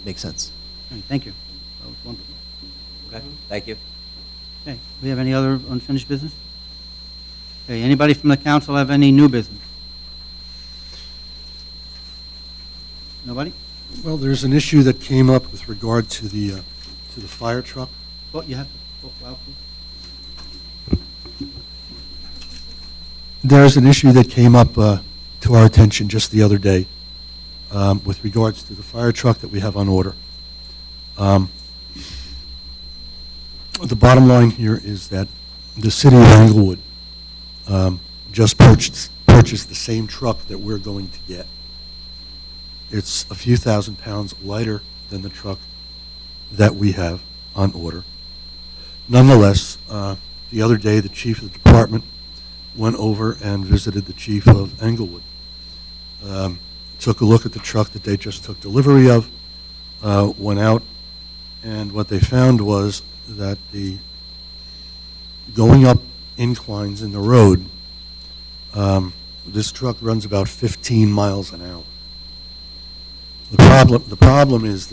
makes sense. Okay, thank you. That was wonderful. Okay, thank you. Okay, we have any other unfinished business? Okay, anybody from the council have any new business? Nobody? Well, there's an issue that came up with regard to the fire truck. Well, you have to talk loud, please. There's an issue that came up to our attention just the other day with regards to the fire truck that we have on order. The bottom line here is that the city of Englewood just purchased the same truck that we're going to get. It's a few thousand pounds lighter than the truck that we have on order. Nonetheless, the other day, the chief of the department went over and visited the chief of Englewood. Took a look at the truck that they just took delivery of, went out, and what they found was that the going up inclines in the road, this truck runs about 15 miles an hour. The problem is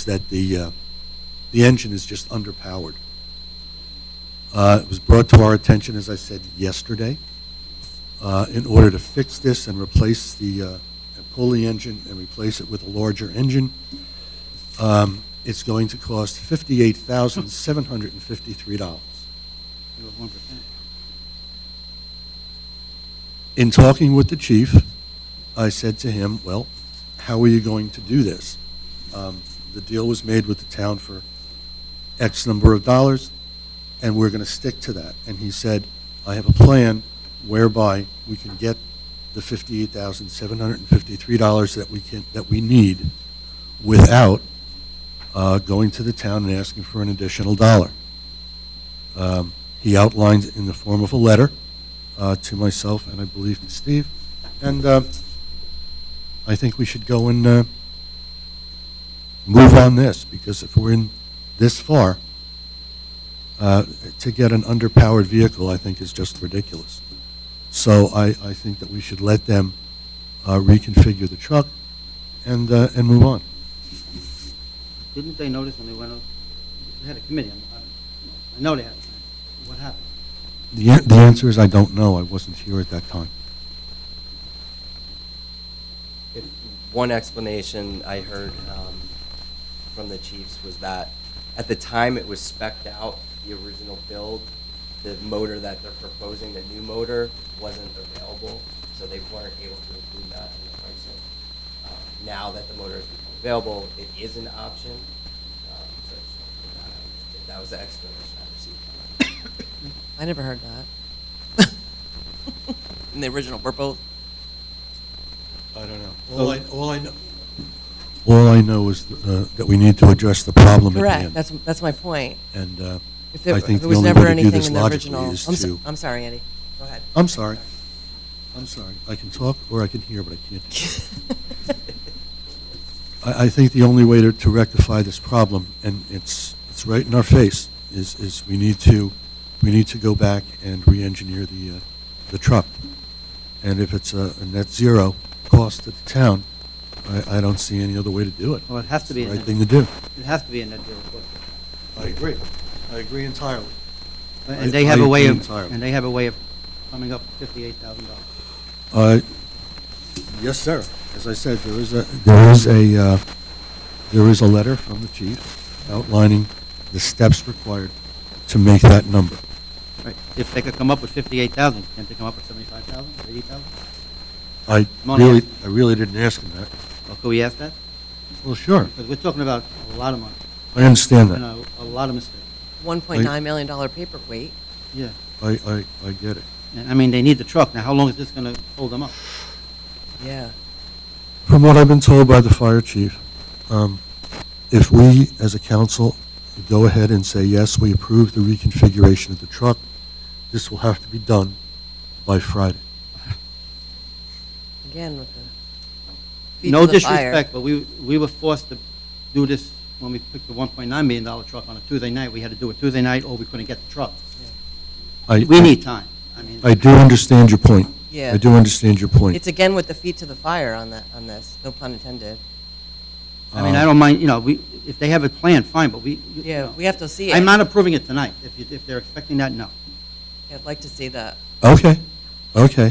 that the engine is just underpowered. It was brought to our attention, as I said yesterday, in order to fix this and replace and pull the engine and replace it with a larger engine. It's going to cost $58,753. It was 1%. In talking with the chief, I said to him, well, how are you going to do this? The deal was made with the town for X number of dollars, and we're going to stick to that. And he said, I have a plan whereby we can get the $58,753 that we need without going to the town and asking for an additional dollar. He outlined it in the form of a letter to myself and I believe to Steve. And I think we should go and move on this, because if we're in this far, to get an underpowered vehicle, I think, is just ridiculous. So I think that we should let them reconfigure the truck and move on. Didn't they notice when they went, they had a committee, I know they had, what happened? The answer is I don't know. I wasn't here at that time. One explanation I heard from the chiefs was that at the time it was spec'd out, the original build, the motor that they're proposing, the new motor, wasn't available, so they weren't able to include that in the pricing. Now that the motor has become available, it is an option. So that was the explanation I received. I never heard that. In the original purpose. I don't know. All I know is that we need to address the problem at Correct, hand. that's my point. And If there I think there the was only never way to do anything this in the logically original. is I'm to... sorry, Andy, go ahead. I'm sorry. I'm sorry. I can talk or I can hear, but I can't hear. I think the only way to rectify this problem, and it's right in our face, is we need to go back and re-engineer the truck. And if it's a net zero cost to the town, I don't see any other way to do it. Well, it has to be. It's the right thing to do. It has to be a net zero cost. I agree. I agree entirely. And they have a way of, entirely. and they have a way of coming up with $58,000. Yes, sir. As I said, there is a letter from the chief outlining the steps required to make that number. Right. If they could come up with 58,000, can't they come up with 75,000, 80,000? I really didn't ask him that. Well, could we ask that? Well, sure. Because we're talking about a lot of money. I understand You that. know, a lot of mistakes. $1.9 million paperweight. Yeah. I get it. And, I mean, they need the truck. Now, how long is this going to hold them up? Yeah. From what I've been told by the fire chief, if we, as a council, go ahead and say, yes, we approve the reconfiguration of the truck, this will have to be done by Friday. Again, with the feet No to the fire. disrespect, but we were forced to do this when we picked the $1.9 million truck on a Tuesday night. We had to do it Tuesday night, or we couldn't get the truck. We need time. I mean, I do understand your point. Yeah. I do understand your point. It's again with the feet to the fire on this, no pun intended. I mean, I don't mind, you know, if they have a plan, fine, but Yeah, we have to see it. I'm not approving it tonight. If they're expecting that, no. I'd like to see that. Okay, okay.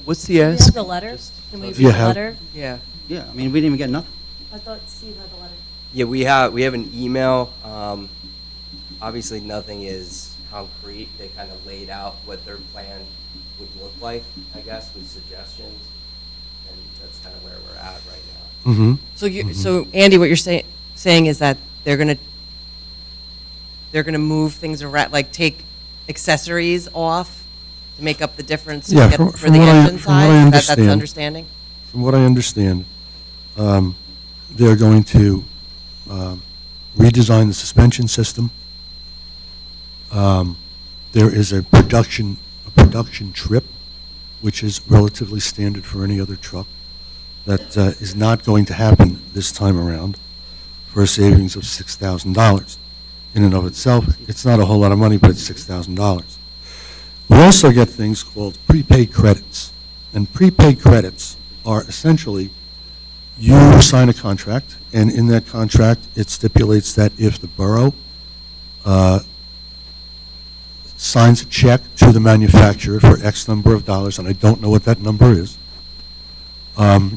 What's the Do we have ask? the letter? Can we read Yeah, the have- letter? Yeah. Yeah, I mean, we didn't even get nothing. I thought Steve had the letter. Yeah, we have an email. Obviously, nothing is concrete. They kind of laid out what their plan would look like, I guess, with suggestions. And that's kind of where we're at right now. Mm-hmm. So Andy, what you're saying is that they're gonna move things around, like take accessories off to make up the difference Yeah, to get from for the what I- engine from what I side? That's the understand. understanding? From what I understand, they're going to redesign the suspension system. There is a production trip, which is relatively standard for any other truck, that is not going to happen this time around for a savings of $6,000. In and of itself, it's not a whole lot of money, but it's $6,000. We also get things called prepaid credits. And prepaid credits are essentially, you sign a contract, and in that contract, it stipulates that if the borough signs a check to the manufacturer for X number of dollars, and I don't know what that number is,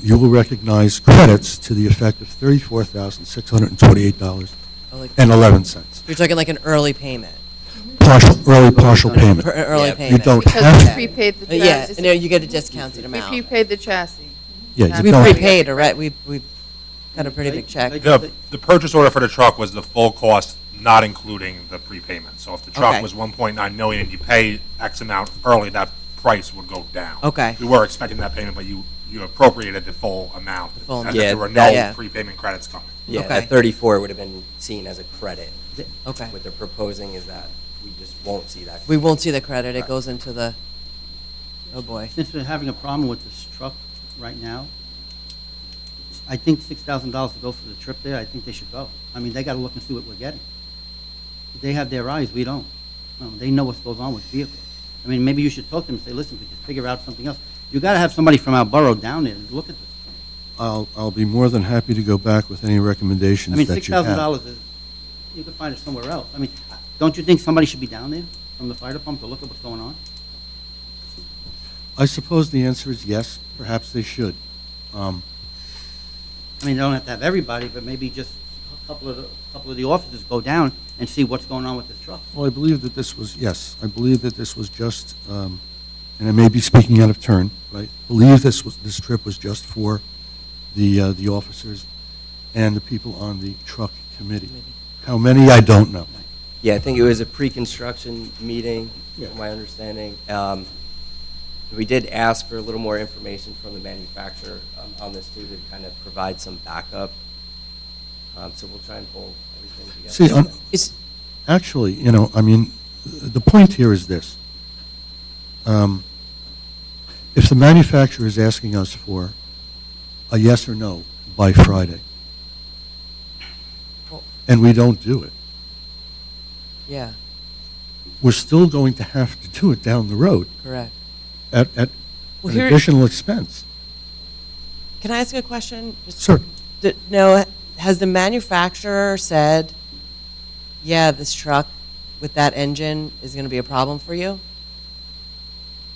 you will recognize credits to the effect of $34,628.11. Oh, like- You're talking like an early payment, Partial payment. early Yeah. payment. You don't Because have we to. prepaid the Yeah, chassis. and then you get a discounted We amount. prepaid the chassis. Yeah, you We don't- prepaid, already. We got a pretty big check. The purchase order for the truck was the full cost, not including the prepayment. So if the truck Okay. was 1.9 million and you pay X amount early, that price would go down. Okay. We were expecting that payment, but you appropriated the full amount. full And amount. that Yeah, there were that- Yeah. no prepayment credits coming. Yeah, Okay. that 34 would have been seen as a credit. Okay. What they're proposing is that we just won't see that. We won't see the credit, it goes into the, oh boy. Since we're having a problem with this truck right now, I think $6,000 to go for the trip there, I think they should go. I mean, they got to look and see what we're getting. They have their eyes, we don't. They know what goes on with vehicles. I mean, maybe you should talk to them and say, listen, could you figure out something else? You got to have somebody from our borough down there to look at this. I'll be more than happy to go back with any I recommendations mean, that you have. $6,000 is, you could find it somewhere else. I mean, don't you think somebody should be down there from the fire department to look at what's going on? I suppose the answer is yes, perhaps they should. I mean, they don't have to have everybody, but maybe just a couple of the officers go down and see what's going on with this truck. Well, I believe that this was, yes, I believe that this was just, and I may be speaking out of turn, but I believe this trip was just for the officers and the people on the truck committee. How many, I don't know. Yeah, I think it was a pre-construction meeting, Yeah. from my understanding. We did ask for a little more information from the manufacturer on this too, to kind of provide some backup. So we'll try and pull everything together. See, actually, you know, I mean, the point here is this. If the manufacturer is asking us for a yes or no by Friday, and we don't do it, Yeah, we're still going to have to do it down the road correct. at Well, an here- additional expense. Can I ask a question? Just- Sir, No, has the manufacturer said, yeah, this truck with that engine is going to be a problem for you?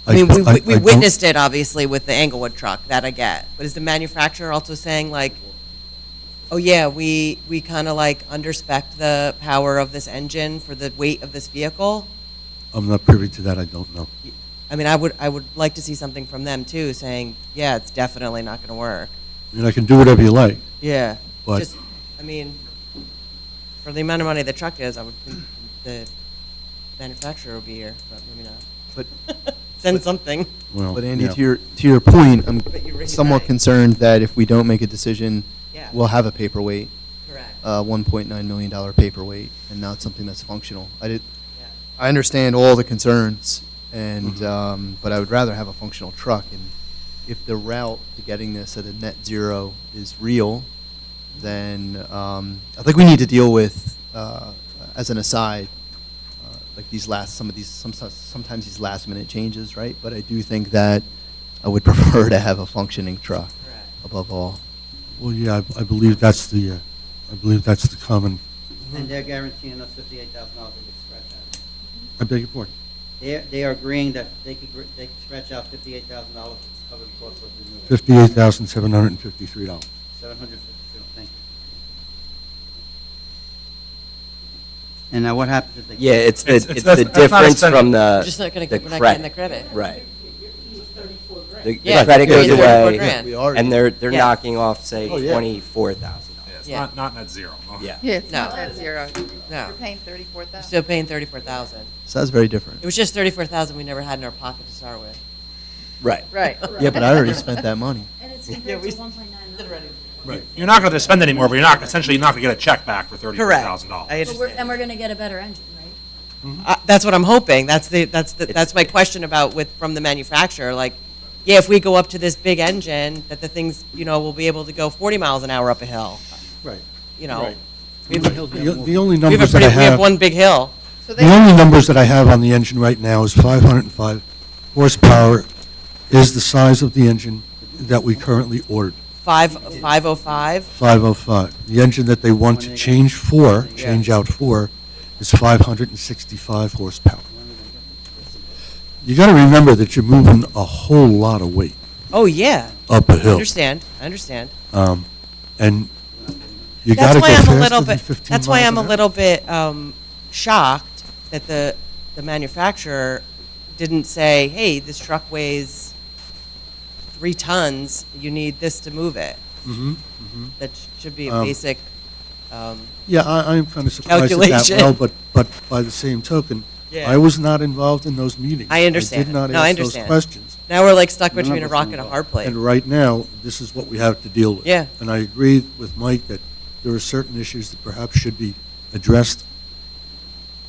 I mean, we don't- witnessed it, obviously, with the Englewood truck, that I get. But is the manufacturer also saying, like, oh, yeah, we kind of like underspec the power of this engine for the weight of this vehicle? I'm not privy to that, I don't know. I mean, I would like to see something from them, too, saying, yeah, it's definitely not going to work. I mean, I can do whatever you like, Yeah. But- Just, I mean, For the amount of money the truck is, I would think the manufacturer would be here, but maybe not. But Send something. Well, But Andy, yeah. to your point, I'm But you're somewhat right. concerned that if we don't make a decision, Yeah. we'll have a paperweight, Correct. $1.9 million paperweight, and not something that's functional. Yeah. I understand all the concerns, and but I would rather have a functional truck. And if the route to getting this at a net zero is real, then I think we need to deal with, as an aside, like sometimes these last minute changes, right? But I do think that I would prefer to have a functioning truck Correct. above all. Well, yeah, I believe that's the common, And they're guaranteeing us $58,000 to get scratched out. I beg your pardon. They are agreeing that they could scratch out $58,000 to cover the cost of the new. $58,753. 752, thank you. And now what happens if they? Yeah, it's the, It's- it's that's- the that's not difference extended. from We're the, just not gonna, the we're not getting the credit. credit. Right. The Yeah, credit yeah, goes yeah. away, $34,000. We are. and they're Yeah. knocking off, say, Oh, yeah. $24,000. Yeah, it's Yeah. not net zero. No. Yeah. Yeah, it's not No. that zero. No. You're paying We're 34,000. still paying 34,000. So that's very different. It was just 34,000 we never had in our pocket to start with. Right. Right. Yeah, but I already spent that money. And it's Yeah, compared we to 1.9 million. You're not going to spend anymore, but essentially you're not going to get a check back for Correct. $34,000. I But we're, understand. and we're gonna get a better engine, right? That's what I'm hoping. That's my question about from the manufacturer. Like, yeah, if we go up to this big engine, that the things, will be able to go 40 miles an hour up a hill. Right. You know, Right. we The have, the only we have a numbers that I pretty, we have have, one big hill. So the they, only numbers that I have on the engine right now is 505 horsepower is the size of the engine that we currently ordered, 505. 505. The engine that they want to change out for, is 565 horsepower. You got to remember that you're moving a whole lot of weight Oh, yeah. up a I hill. understand. And you got That's to why go I'm a faster little than bit, 15 that's why miles I'm a an hour. little bit shocked that the manufacturer didn't say, hey, this truck weighs 3 tons, you need this to move it. Mhm. That should be a Um, basic, Yeah, I'm kind of surprised at that. Calculation. Well, but by the same token, Yeah. I was not involved in those meetings. I understand. I did not No, I ask those understand. questions. now we're like stuck None of between a us rock knew and a about hard plate. And right now, this is what we have to deal with. Yeah. And I agree with Mike that there are certain issues that perhaps should be addressed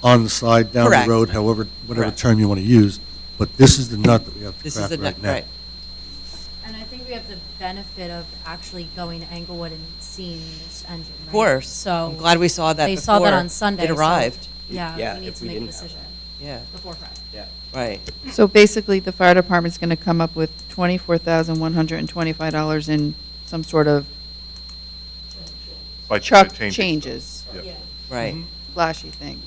on the side, down Correct. the road, whatever Correct. term you want to use. But this is the nut that we have to This is crack the, right now. right. And I think we have the benefit of actually going to Englewood and seeing this engine, right? Of course. So. I'm glad we saw that They saw that before on Sunday. it so, arrived. Yeah, Yeah, we need if to we make a didn't have decision Yeah, before Friday. right. so basically, the fire department's going to come up with $24,125 in some sort of By truck changing stuff. changes, Yeah. Right. flashy things,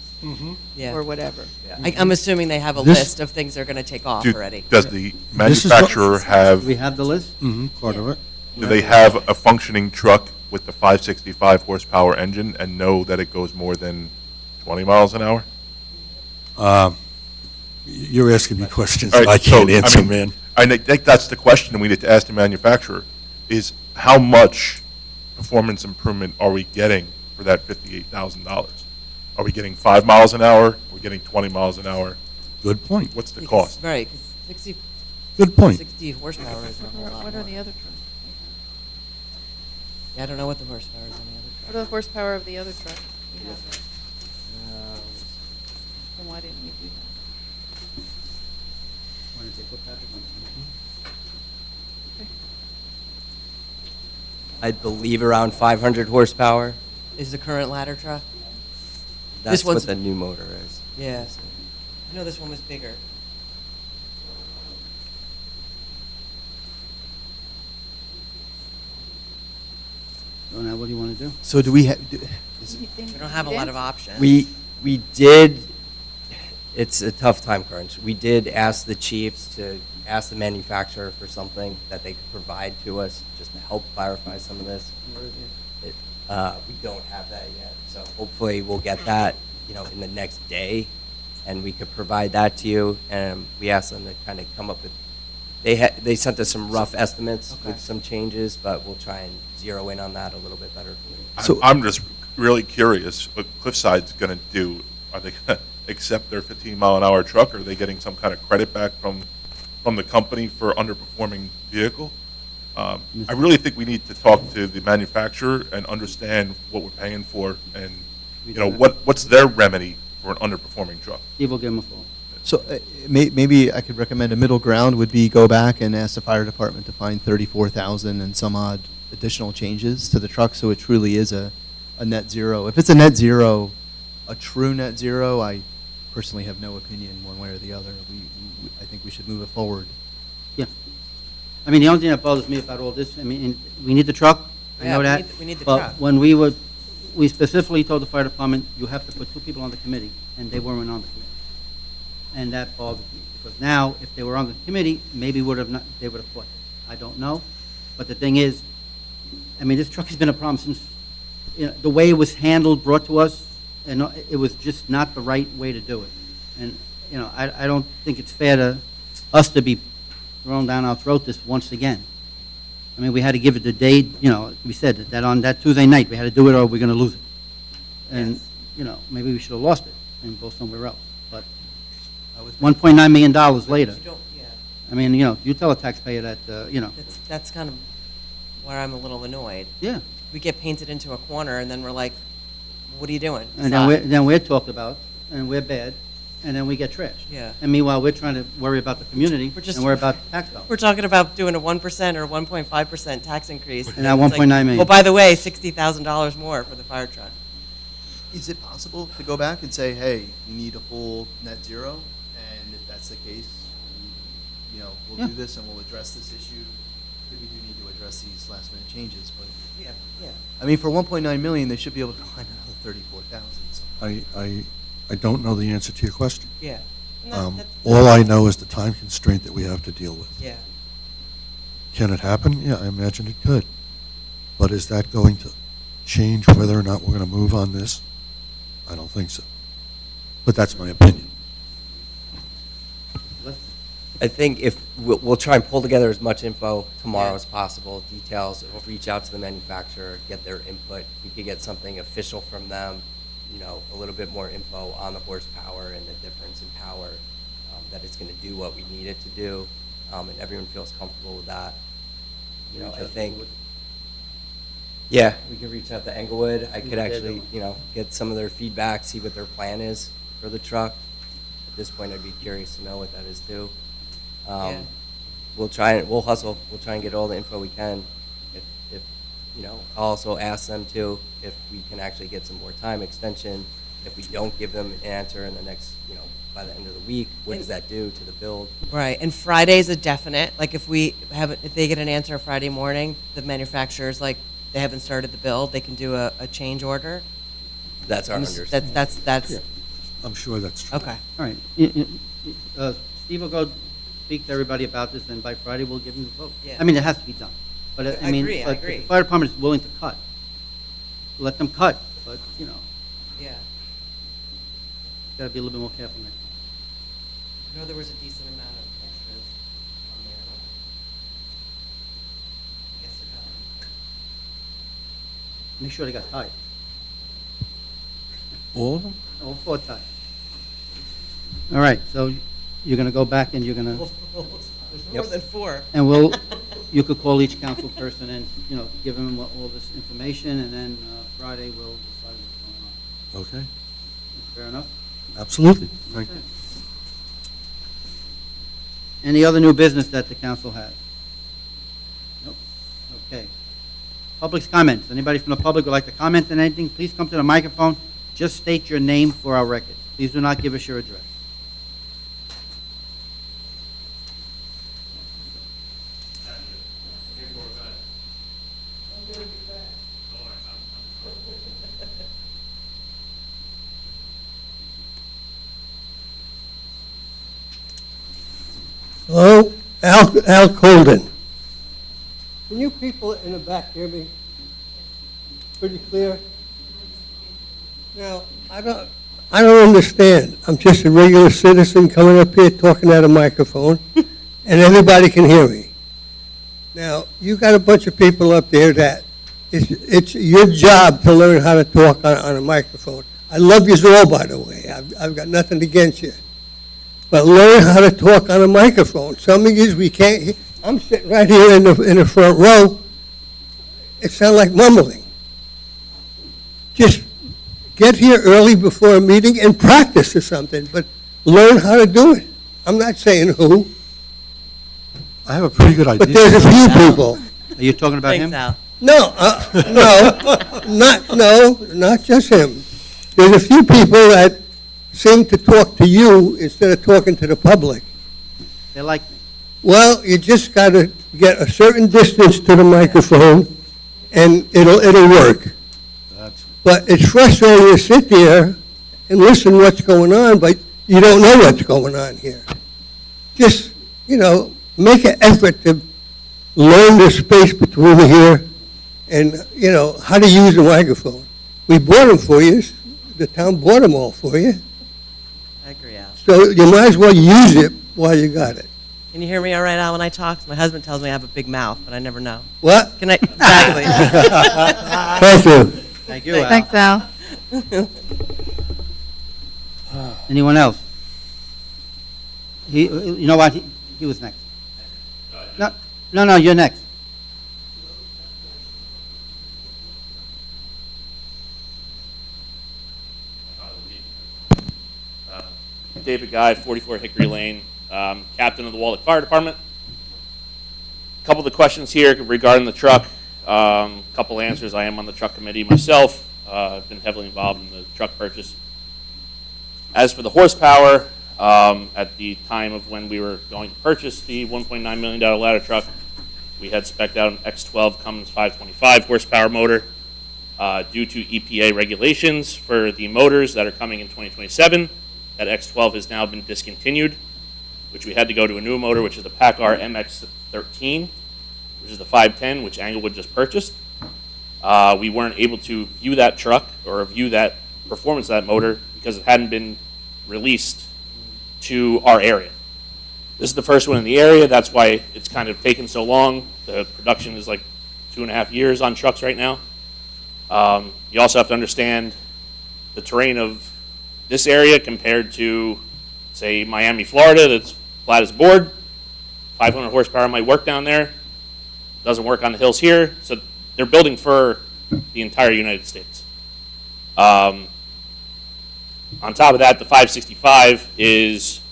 Yeah. or whatever. I'm assuming they have a This- list of things they're going to take off Do- already. Does the This is what- manufacturer Do we have, have the list? Part of it. do they have a functioning truck with the 565 horsepower engine and know that it goes more than 20 miles an hour? You're asking me questions All that right, I can't so, answer, mean, man. I think that's the question we need to ask the manufacturer, is how much performance improvement are we getting for that $58,000? Are we getting 5 miles an hour? Are we getting 20 miles an hour? Good point. What's the Because- cost? Right, because 60, Good point. 60 horsepower is a whole lot What are more. the other trucks? Yeah, I don't know what the horsepower is on the other What are the horsepower of the other trucks? we have? truck. Then why didn't we do that? Why did they put Patrick on? I believe around 500 horsepower. Is the current ladder truck? That's one's- what the new motor is. Yeah. I know this one was bigger. So now what do you want to do? So do we have, We don't have a lot of options. We did, it's a tough time crunch. We did ask the chiefs to ask the manufacturer for something that they could provide to us, just to help clarify some of this. We don't have that yet, so hopefully we'll get that, in the next day, and we could provide that to you. And we asked them to kind of come up with, they sent us some rough estimates Okay. with some changes, but we'll try and zero in on that a little bit better. So- I'm just really curious what Cliffside's going to do. Are they going to accept their 15-mile-an-hour truck? Are they getting some kind of credit back from the company for underperforming vehicle? I really think we need to talk to the manufacturer and understand what we're paying for, and what's their remedy for an underperforming truck. Steve will give him a call. So maybe I could recommend a middle ground would be go back and ask the fire department to find 34,000 and some odd additional changes to the truck, so it truly is a net zero. If it's a net zero, a true net zero, I personally have no opinion one way or the other. I think we should move it forward. Yeah. I mean, the only thing that bothers me about all this, I mean, we need the truck, I Yeah, know we that. need- we need the But truck. when we specifically told the fire department, you have to put 2 people on the committee, and they weren't on the committee. And that bothered me, because now, if they were on the committee, maybe they would have fought it. I don't know. But the thing is, I mean, this truck has been a problem since, the way it was handled, brought to us, and it was just not the right way to do it. And, I don't think it's fair to us to be thrown down our throat this once again. I mean, we had to give it the date, we said that on that Tuesday night, we had to do it or we're going to lose it. And, maybe we should have lost it and go somewhere else. But $1.9 million later, You don't- yeah. I mean, you tell a taxpayer that, That's kind of where I'm a little annoyed. yeah. We get painted into a corner, and then we're like, what are you doing? And Stop. then we're talked about, and we're bad, and then we get trashed. Yeah. And meanwhile, we're trying to worry about the community, We're just- and we're about tax dollars. We're talking about doing a 1% or 1.5% tax increase. And now it's like, 1.9 million. Oh, by the way, $60,000 more for the fire truck. Is it possible to go back and say, hey, we need a full net zero? And if that's the case, we'll Yeah. do this and we'll address this issue. Maybe we do need to address these last minute changes, but, Yeah, yeah. I mean, for 1.9 million, they should be able to find another 34,000. So. I don't know the answer to your question. Yeah. And All I know is the time constraint that we have to deal with. Yeah. Can it happen? Yeah, I imagine it could. But is that going to change whether or not we're going to move on this? I don't think so. But that's my opinion. I think if, we'll try and pull together as much info tomorrow as possible, details, we'll reach out to the manufacturer, get their input. We could get something official from them, a little bit more info on the horsepower and the difference in power, that it's gonna do what we need it to do, and everyone feels comfortable with that. I think, yeah, we could reach out to Englewood. I could actually, get some of their feedback, see what their plan is for the truck. At this point, I'd be curious to know what that is too. Yeah. We'll hustle, we'll try and get all the info we can. If I'll also ask them too, if we can actually get some more time extension. If we don't give them an answer in the next, by the end of the week, what does that do to the build? Right, and Friday's a definite, like if they get an answer Friday morning, the manufacturer's like, they haven't started the build, they can do a change order. That's our understanding. That's, I'm sure that's true. okay. All right. Steve will go speak to everybody about this, and by Friday, we'll give him the vote. Yeah. I mean, it has to be done. But, I mean, agree, I but if agree. the fire department is willing to cut, let them cut, but, Yeah. gotta be a little bit more careful next time. I know there was a decent amount of extras on there. I guess they're done. Make sure they got tires. All of them? All 4 tires. All right, so you're gonna go back and you're gonna, There's more than 4. and you could call each council person and, give them all this information, and then Friday we'll decide what's going on. Okay, Fair enough? absolutely. Thank you. Any other new business that the council has? Nope. Okay. Public's comments. Anybody from the public would like to comment on anything, please come to the microphone. Just state your name for our records. Please do not give us your address. Hello, Al Colden. Can you people in the back hear me pretty clear? Now, I don't understand. I'm just a regular citizen coming up here talking at a microphone, and everybody can hear me. Now, you got a bunch of people up there that it's your job to learn how to talk on a microphone. I love you all, by the way. I've got nothing against you. But learn how to talk on a microphone. Some of you, we can't, I'm sitting right here in the front row. It sounds like mumbling. Just get here early before a meeting and practice or something, but learn how to do it. I'm not saying who, I have a pretty good idea. but there's a few people. Are you talking about Thanks, him? Al. No, not just him. There's a few people that seem to talk to you instead of talking to the public. They like me. Well, you just got to get a certain distance to the microphone, and it'll work. But it's frustrating to sit there and listen to what's going on, but you don't know what's going on here. Just, make an effort to learn the space between here and, how to use the microphone. We bought them for you. The town bought them all for you. I agree, Al. So you might as well use it while you got it. Can you hear me all right, Al, when I talk? My husband tells me I have a big mouth, but I never know. What? Can I? Exactly. Thank you. Thank you, Al. Thanks, Al. Anyone else? You know what? He was next. No, you're next. David Guy, 44 Hickory Lane, captain of the Waldeck Fire Department. A couple of the questions here regarding the truck. A couple answers. I am on the truck committee myself. I've been heavily involved in the truck purchase. As for the horsepower, at the time of when we were going to purchase the $1.9 million ladder truck, we had spec'd out an X12 Cummins 525 horsepower motor. Due to EPA regulations for the motors that are coming in 2027, that X12 has now been discontinued, which we had to go to a new motor, which is the PACCAR MX-13, which is the 510, which Englewood just purchased. We weren't able to view that truck or view that performance of that motor because it hadn't been released to our area. This is the first one in the area. That's why it's kind of taken so long. The production is like 2.5 years on trucks right now. You also have to understand the terrain of this area compared to, say, Miami, Florida, that's flat as a board. 500 horsepower might work down there. Doesn't work on the hills here. So they're building for the entire United States. On top of that, the 565 is,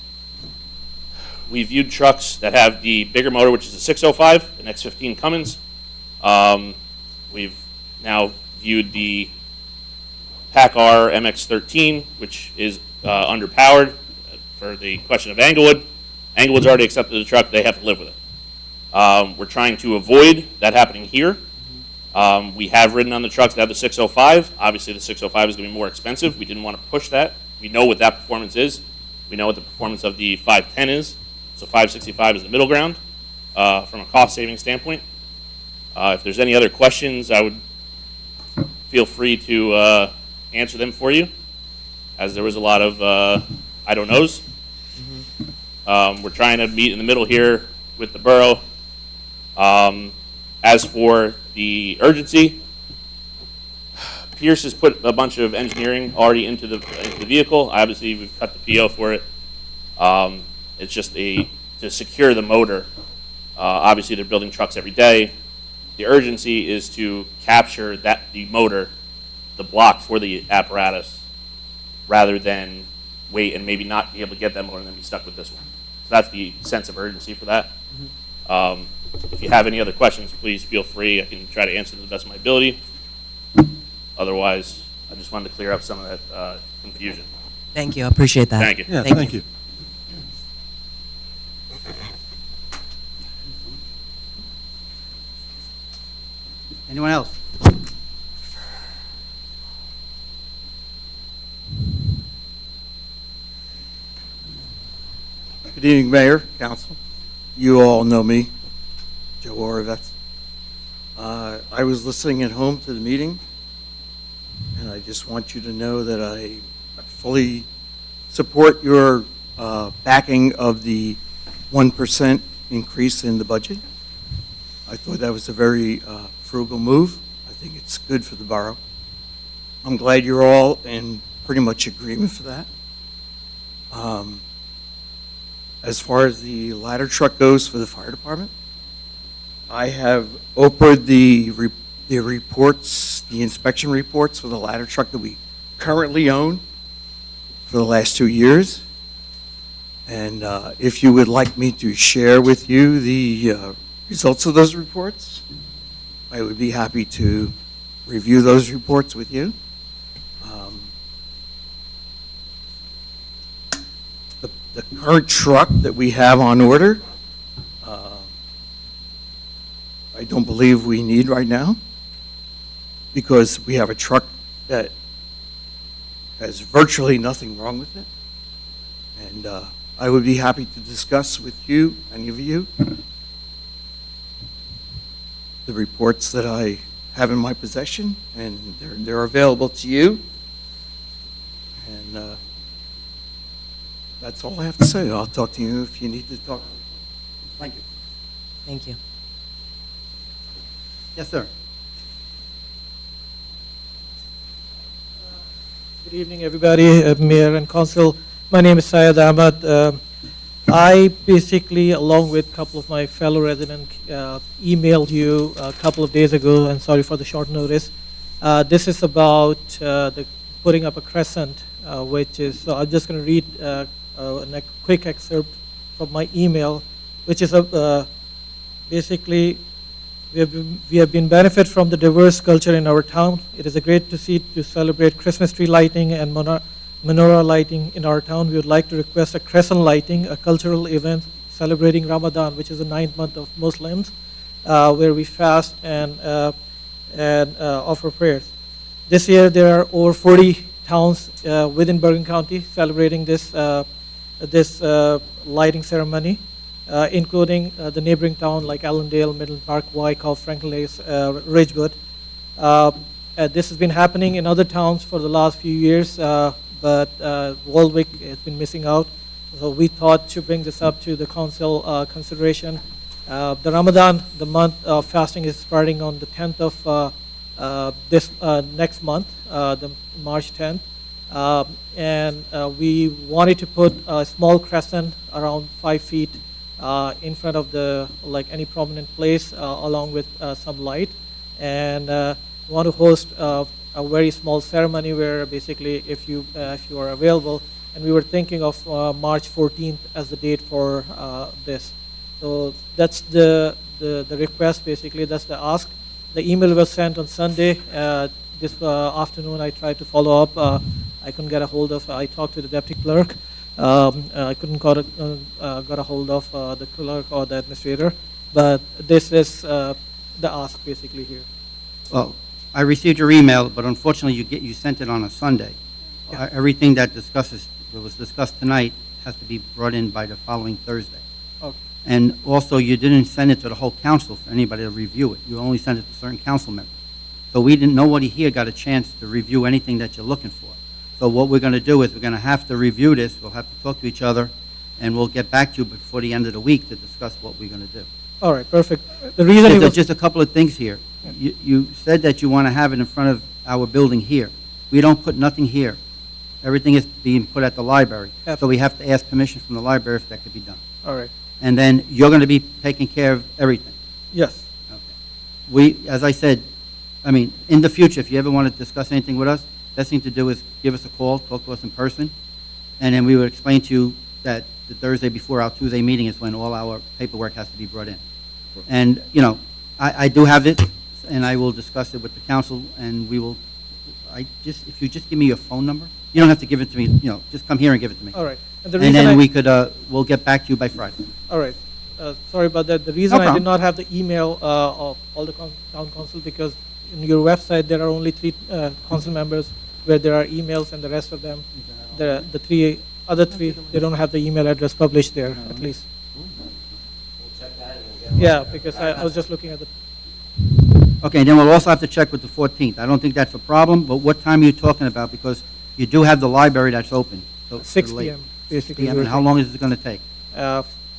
we viewed trucks that have the bigger motor, which is a 605, an X15 Cummins. We've now viewed the PACCAR MX-13, which is underpowered. For the question of Englewood, Englewood's already accepted the truck. They have to live with it. We're trying to avoid that happening here. We have ridden on the trucks that have the 605. Obviously, the 605 is going to be more expensive. We didn't want to push that. We know what that performance is. We know what the performance of the 510 is. So 565 is the middle ground from a cost-saving standpoint. If there's any other questions, I would feel free to answer them for you, as there was a lot of I don't knows. We're trying to meet in the middle here with the borough. As for the urgency, Pierce has put a bunch of engineering already into the vehicle. Obviously, we've cut the PO for it. It's just to secure the motor. Obviously, they're building trucks every day. The urgency is to capture the motor, the block for the apparatus, rather than wait and maybe not be able to get that motor and then be stuck with this one. So that's the sense of urgency for that. If you have any other questions, please feel free. I can try to answer to the best of my ability. Otherwise, I just wanted to clear up some of that confusion. Thank you. I appreciate that. Thank you. Yeah, thank you. Anyone else? Good evening, Mayor, Council. You all know me, Joe Oravets. I was listening at home to the meeting, and I just want you to know that I fully support your backing of the 1% increase in the budget. I thought that was a very frugal move. I think it's good for the borough. I'm glad you're all in pretty much agreement for that. As far as the ladder truck goes for the fire department, I have opened the reports, the inspection reports for the ladder truck that we currently own for the last 2 years. And if you would like me to share with you the results of those reports, I would be happy to review those reports with you. The current truck that we have on order, I don't believe we need right now, because we have a truck that has virtually nothing wrong with it. And I would be happy to discuss with you, any of you, the reports that I have in my possession, and they're available to you. And that's all I have to say. I'll talk to you if you need to talk. Thank you. Thank you. Yes, sir. Good evening, everybody, Mayor and Council. My name is Syed Ahmad. I basically, along with a couple of my fellow residents, emailed you a couple of days ago, and sorry for the short notice. This is about the putting up a crescent, which is, so I'm just going to read a quick excerpt from my email, which is basically, we have been benefit from the diverse culture in our town. It is a great to celebrate Christmas tree lighting and menorah lighting in our town. We would like to request a crescent lighting, a cultural event celebrating Ramadan, which is the 9th month of Muslims, where we fast and offer prayers. This year there are over 40 towns within Bergen County celebrating this lighting ceremony, including the neighboring town like Allendale, Midland Park, Wyckoff, Franklin Lakes, Ridgewood. This has been happening in other towns for the last few years, but Waldwick has been missing out. So we thought to bring this up to the council consideration. The Ramadan, the month of fasting, is starting on the 10th of this next month, the March 10th. And we wanted to put a small crescent around 5 feet in front of the, like any prominent place, along with some light. And want to host a very small ceremony where basically if you are available, and we were thinking of March 14th as the date for this. So that's the request, basically, that's the ask. The email was sent on Sunday. This afternoon I tried to follow up. I couldn't get a hold of, I talked to the deputy clerk. I couldn't got a hold of the clerk or the administrator, but this is the ask basically here. Well, I received your email, but unfortunately you sent it on a Sunday. Yeah. Everything that was discussed tonight has to be brought in by the following Thursday. Okay. And also, you didn't send it to the whole council for anybody to review it. You only sent it to certain council members. So nobody here got a chance to review anything that you're looking for. So what we're going to do is we're going to have to review this. We'll have to talk to each other, and we'll get back to you before the end of the week to discuss what we're going to do. All right, perfect. The reason it There's was, just a couple of things here. You said that you want to have it in front of our building here. We don't put nothing here. Everything is being put at the library. So we have to ask permission from the library if that could be done. all right, And then you're going to be taking care of everything. yes, As I said, I mean, in the future, if you ever want to discuss anything with us, best thing to do is give us a call, talk to us in person, and then we would explain to you that the Thursday before our Tuesday meeting is when all our paperwork has to be brought in. And, I do have it, and I will discuss it with the council, and we will, if you just give me your phone number, you don't have to give it to me, just come here and give it to me. all right. And the And reason then we could, we'll get back to you by Friday. all right, sorry about that. The reason I problem. did not have the email of all the town council, because in your website there are only 3 council members where there are emails, and the rest of them, the other three, they don't have the email address published there, at least. Yeah, because I was just looking at the, Okay, and then we'll also have to check with the 14th. I don't think that's a problem, but what time are you talking about? Because you do have the library that's open. till 6 late. p.m. basically. PM, and how long is it going to take?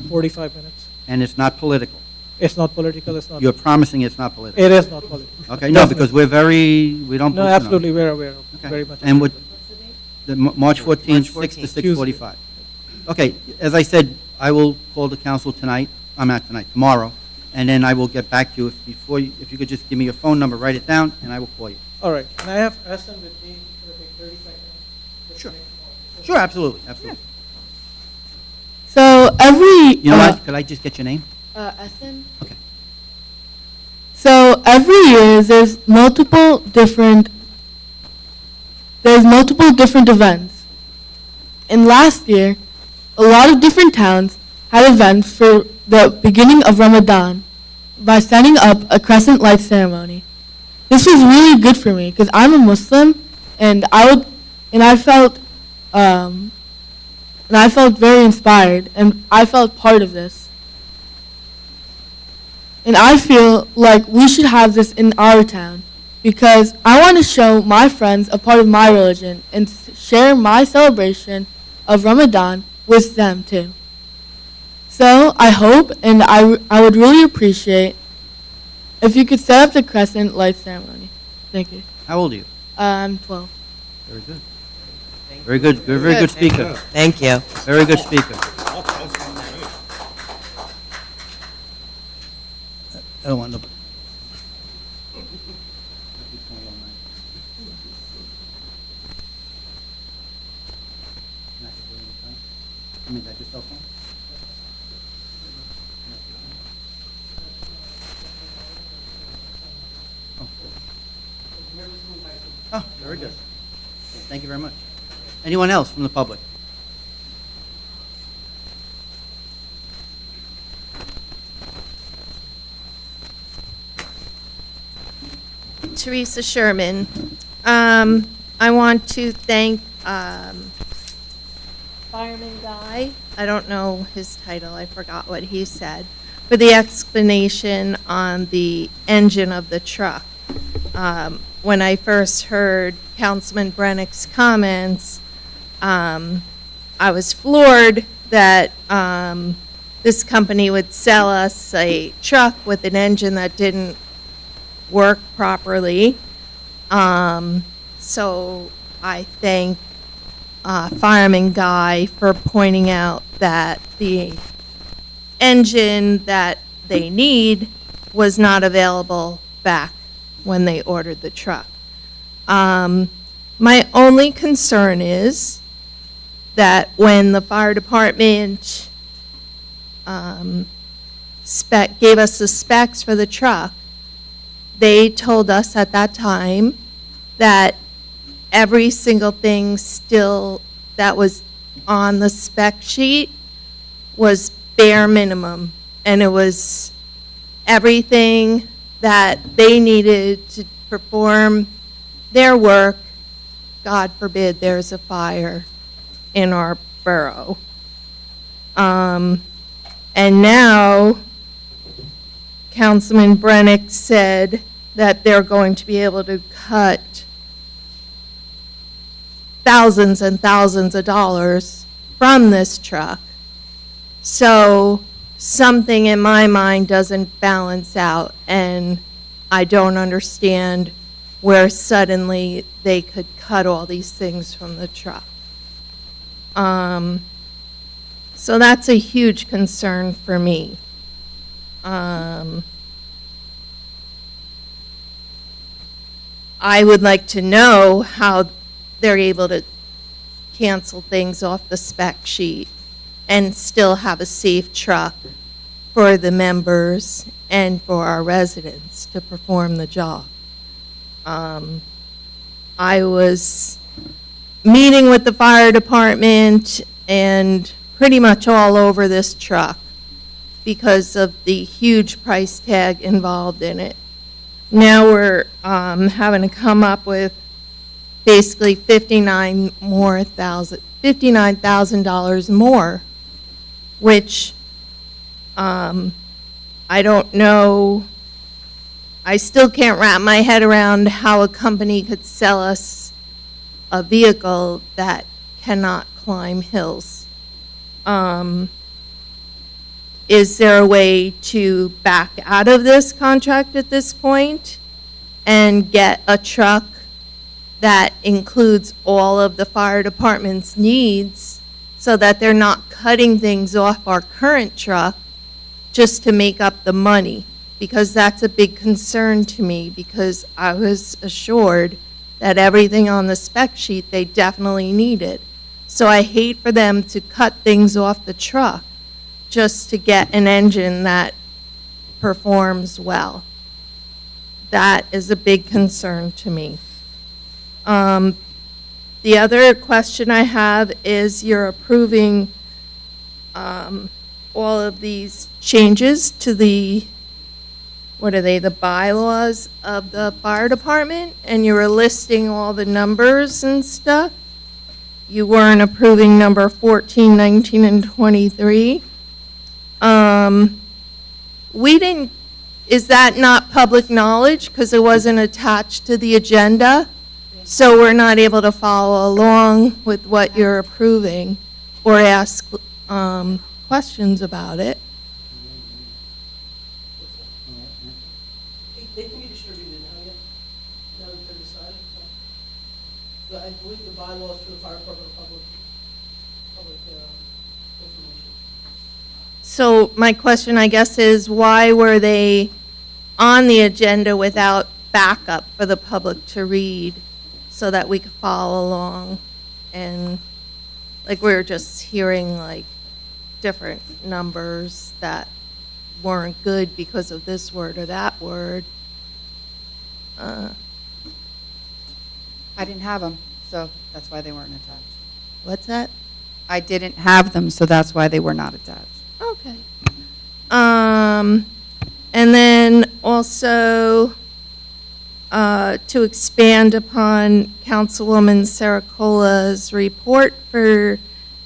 45 minutes. And it's not political. It's not political, it's not. You're promising it's not political? It is not political. Okay, no, because we don't. No, boost absolutely, we're aware of, Okay. very much. And what, March 14th, March 6 to 14th. 6:45. Okay, as I said, I will call the council tonight, I'm not tonight, tomorrow, and then I will get back to you. If you could just give me your phone number, write it down, and I will call you. All right, and I have Essen with me, it'll take 30 seconds. Sure. Sure, absolutely, absolutely. So every You know what, could I just get your name? Essen. Okay. So every year there's multiple different events. And last year, a lot of different towns had events for the beginning of Ramadan by setting up a crescent light ceremony. This was really good for me because I'm a Muslim, and I felt very inspired, and I felt part of this. And I feel like we should have this in our town because I want to show my friends a part of my religion and share my celebration of Ramadan with them too. So I hope and I would really appreciate if you could set up the crescent light ceremony. Thank you. How old are you? I'm 12. Very good. Very good, you're a very good speaker. Thank you. Very good speaker. I don't want nobody. I mean, that's your cell phone? Oh, very good. Thank you very much. Anyone else from the public? Teresa Sherman. I want to thank Fireman Guy, I don't know his title, I forgot what he said, for the explanation on the engine of the truck. When I first heard Councilman Brennick's comments, I was floored that this company would sell us a truck with an engine that didn't work properly. So I thank Fireman Guy for pointing out that the engine that they need was not available back when they ordered the truck. My only concern is that when the fire department gave us the specs for the truck, they told us at that time that every single thing still that was on the spec sheet was bare minimum, and it was everything that they needed to perform their work. God forbid there's a fire in our borough. And now Councilman Brennick said that they're going to be able to cut thousands and thousands of dollars from this truck. So something in my mind doesn't balance out, and I don't understand where suddenly they could cut all these things from the truck. So that's a huge concern for me. I would like to know how they're able to cancel things off the spec sheet and still have a safe truck for the members and for our residents to perform the job. I was meeting with the fire department and pretty much all over this truck because of the huge price tag involved in it. Now we're having to come up with basically $59,000 more, which I don't know. I still can't wrap my head around how a company could sell us a vehicle that cannot climb hills. is there a way to back out of this contract at this point and get a truck that includes all of the fire department's needs so that they're not cutting things off our current truck just to make up the money? Because that's a big concern to me, because I was assured that everything on the spec sheet they definitely needed. So I hate for them to cut things off the truck just to get an engine that performs well. That is a big concern to me. The other question I have is you're approving all of these changes to the, what are they, the bylaws of the fire department, and you were listing all the numbers and stuff. You weren't approving number 14, 19, and 23. We didn't, is that not public knowledge because it wasn't attached to the agenda? So we're not able to follow along with what you're approving or ask questions about it. They can be distributed now, yeah, now that they're decided. I believe the bylaws for the fire department are public information. So my question, I guess, is why were they on the agenda without backup for the public to read so that we could follow along? And like we were just hearing like different numbers that weren't good because of this word or that word. I didn't have them, so that's why they weren't attached. What's that? I didn't have them, so that's why they were not attached. Okay. And then also, to expand upon Councilwoman Saracola's report for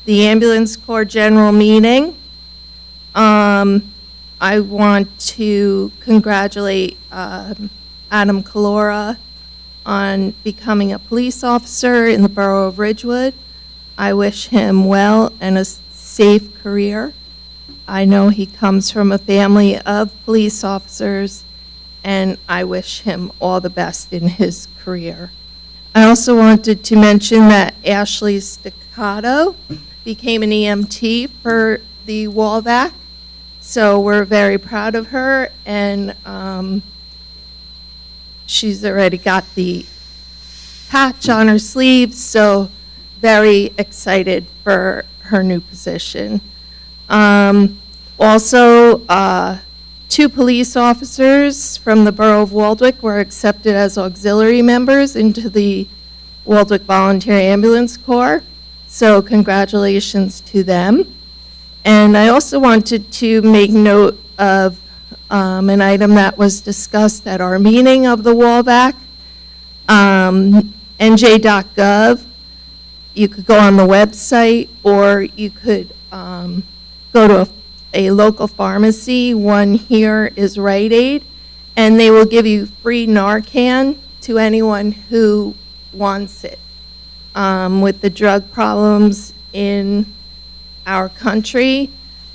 the Ambulance Corps General Meeting, I want to congratulate Adam Calora on becoming a police officer in the borough of Ridgewood. I wish him well and a safe career. I know he comes from a family of police officers, and I wish him all the best in his career. I also wanted to mention that Ashley Staccato became an EMT for the Wallvac, so we're very proud of her, and she's already got the patch on her sleeve, so very excited for her new position. Also, 2 police officers from the Borough of Waldwick were accepted as auxiliary members into the Waldwick Volunteer Ambulance Corps, so congratulations to them. And I also wanted to make note of an item that was discussed at our meeting of the Wallvac, nj.gov. You could go on the website, or you could go to a local pharmacy. One here is Rite Aid, and they will give you free Narcan to anyone who wants it. With the drug problems in our country,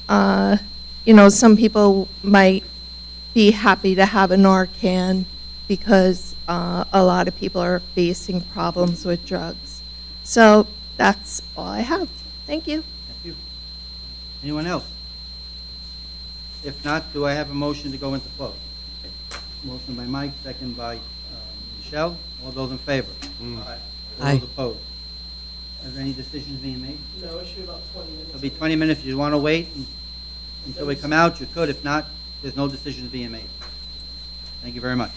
some people might be happy to have a Narcan because a lot of people are facing problems with drugs. So that's all I have. Thank you. Thank you. Anyone else? If not, do I have a motion to go into close? Motion by Mike, second by Michelle. All those in favor? Aye. All those opposed? Are there any decisions being made? No, it should be about 20 minutes. It'll be 20 minutes. If you want to wait until we come out, you could. If not, there's no decisions being made. Thank you very much.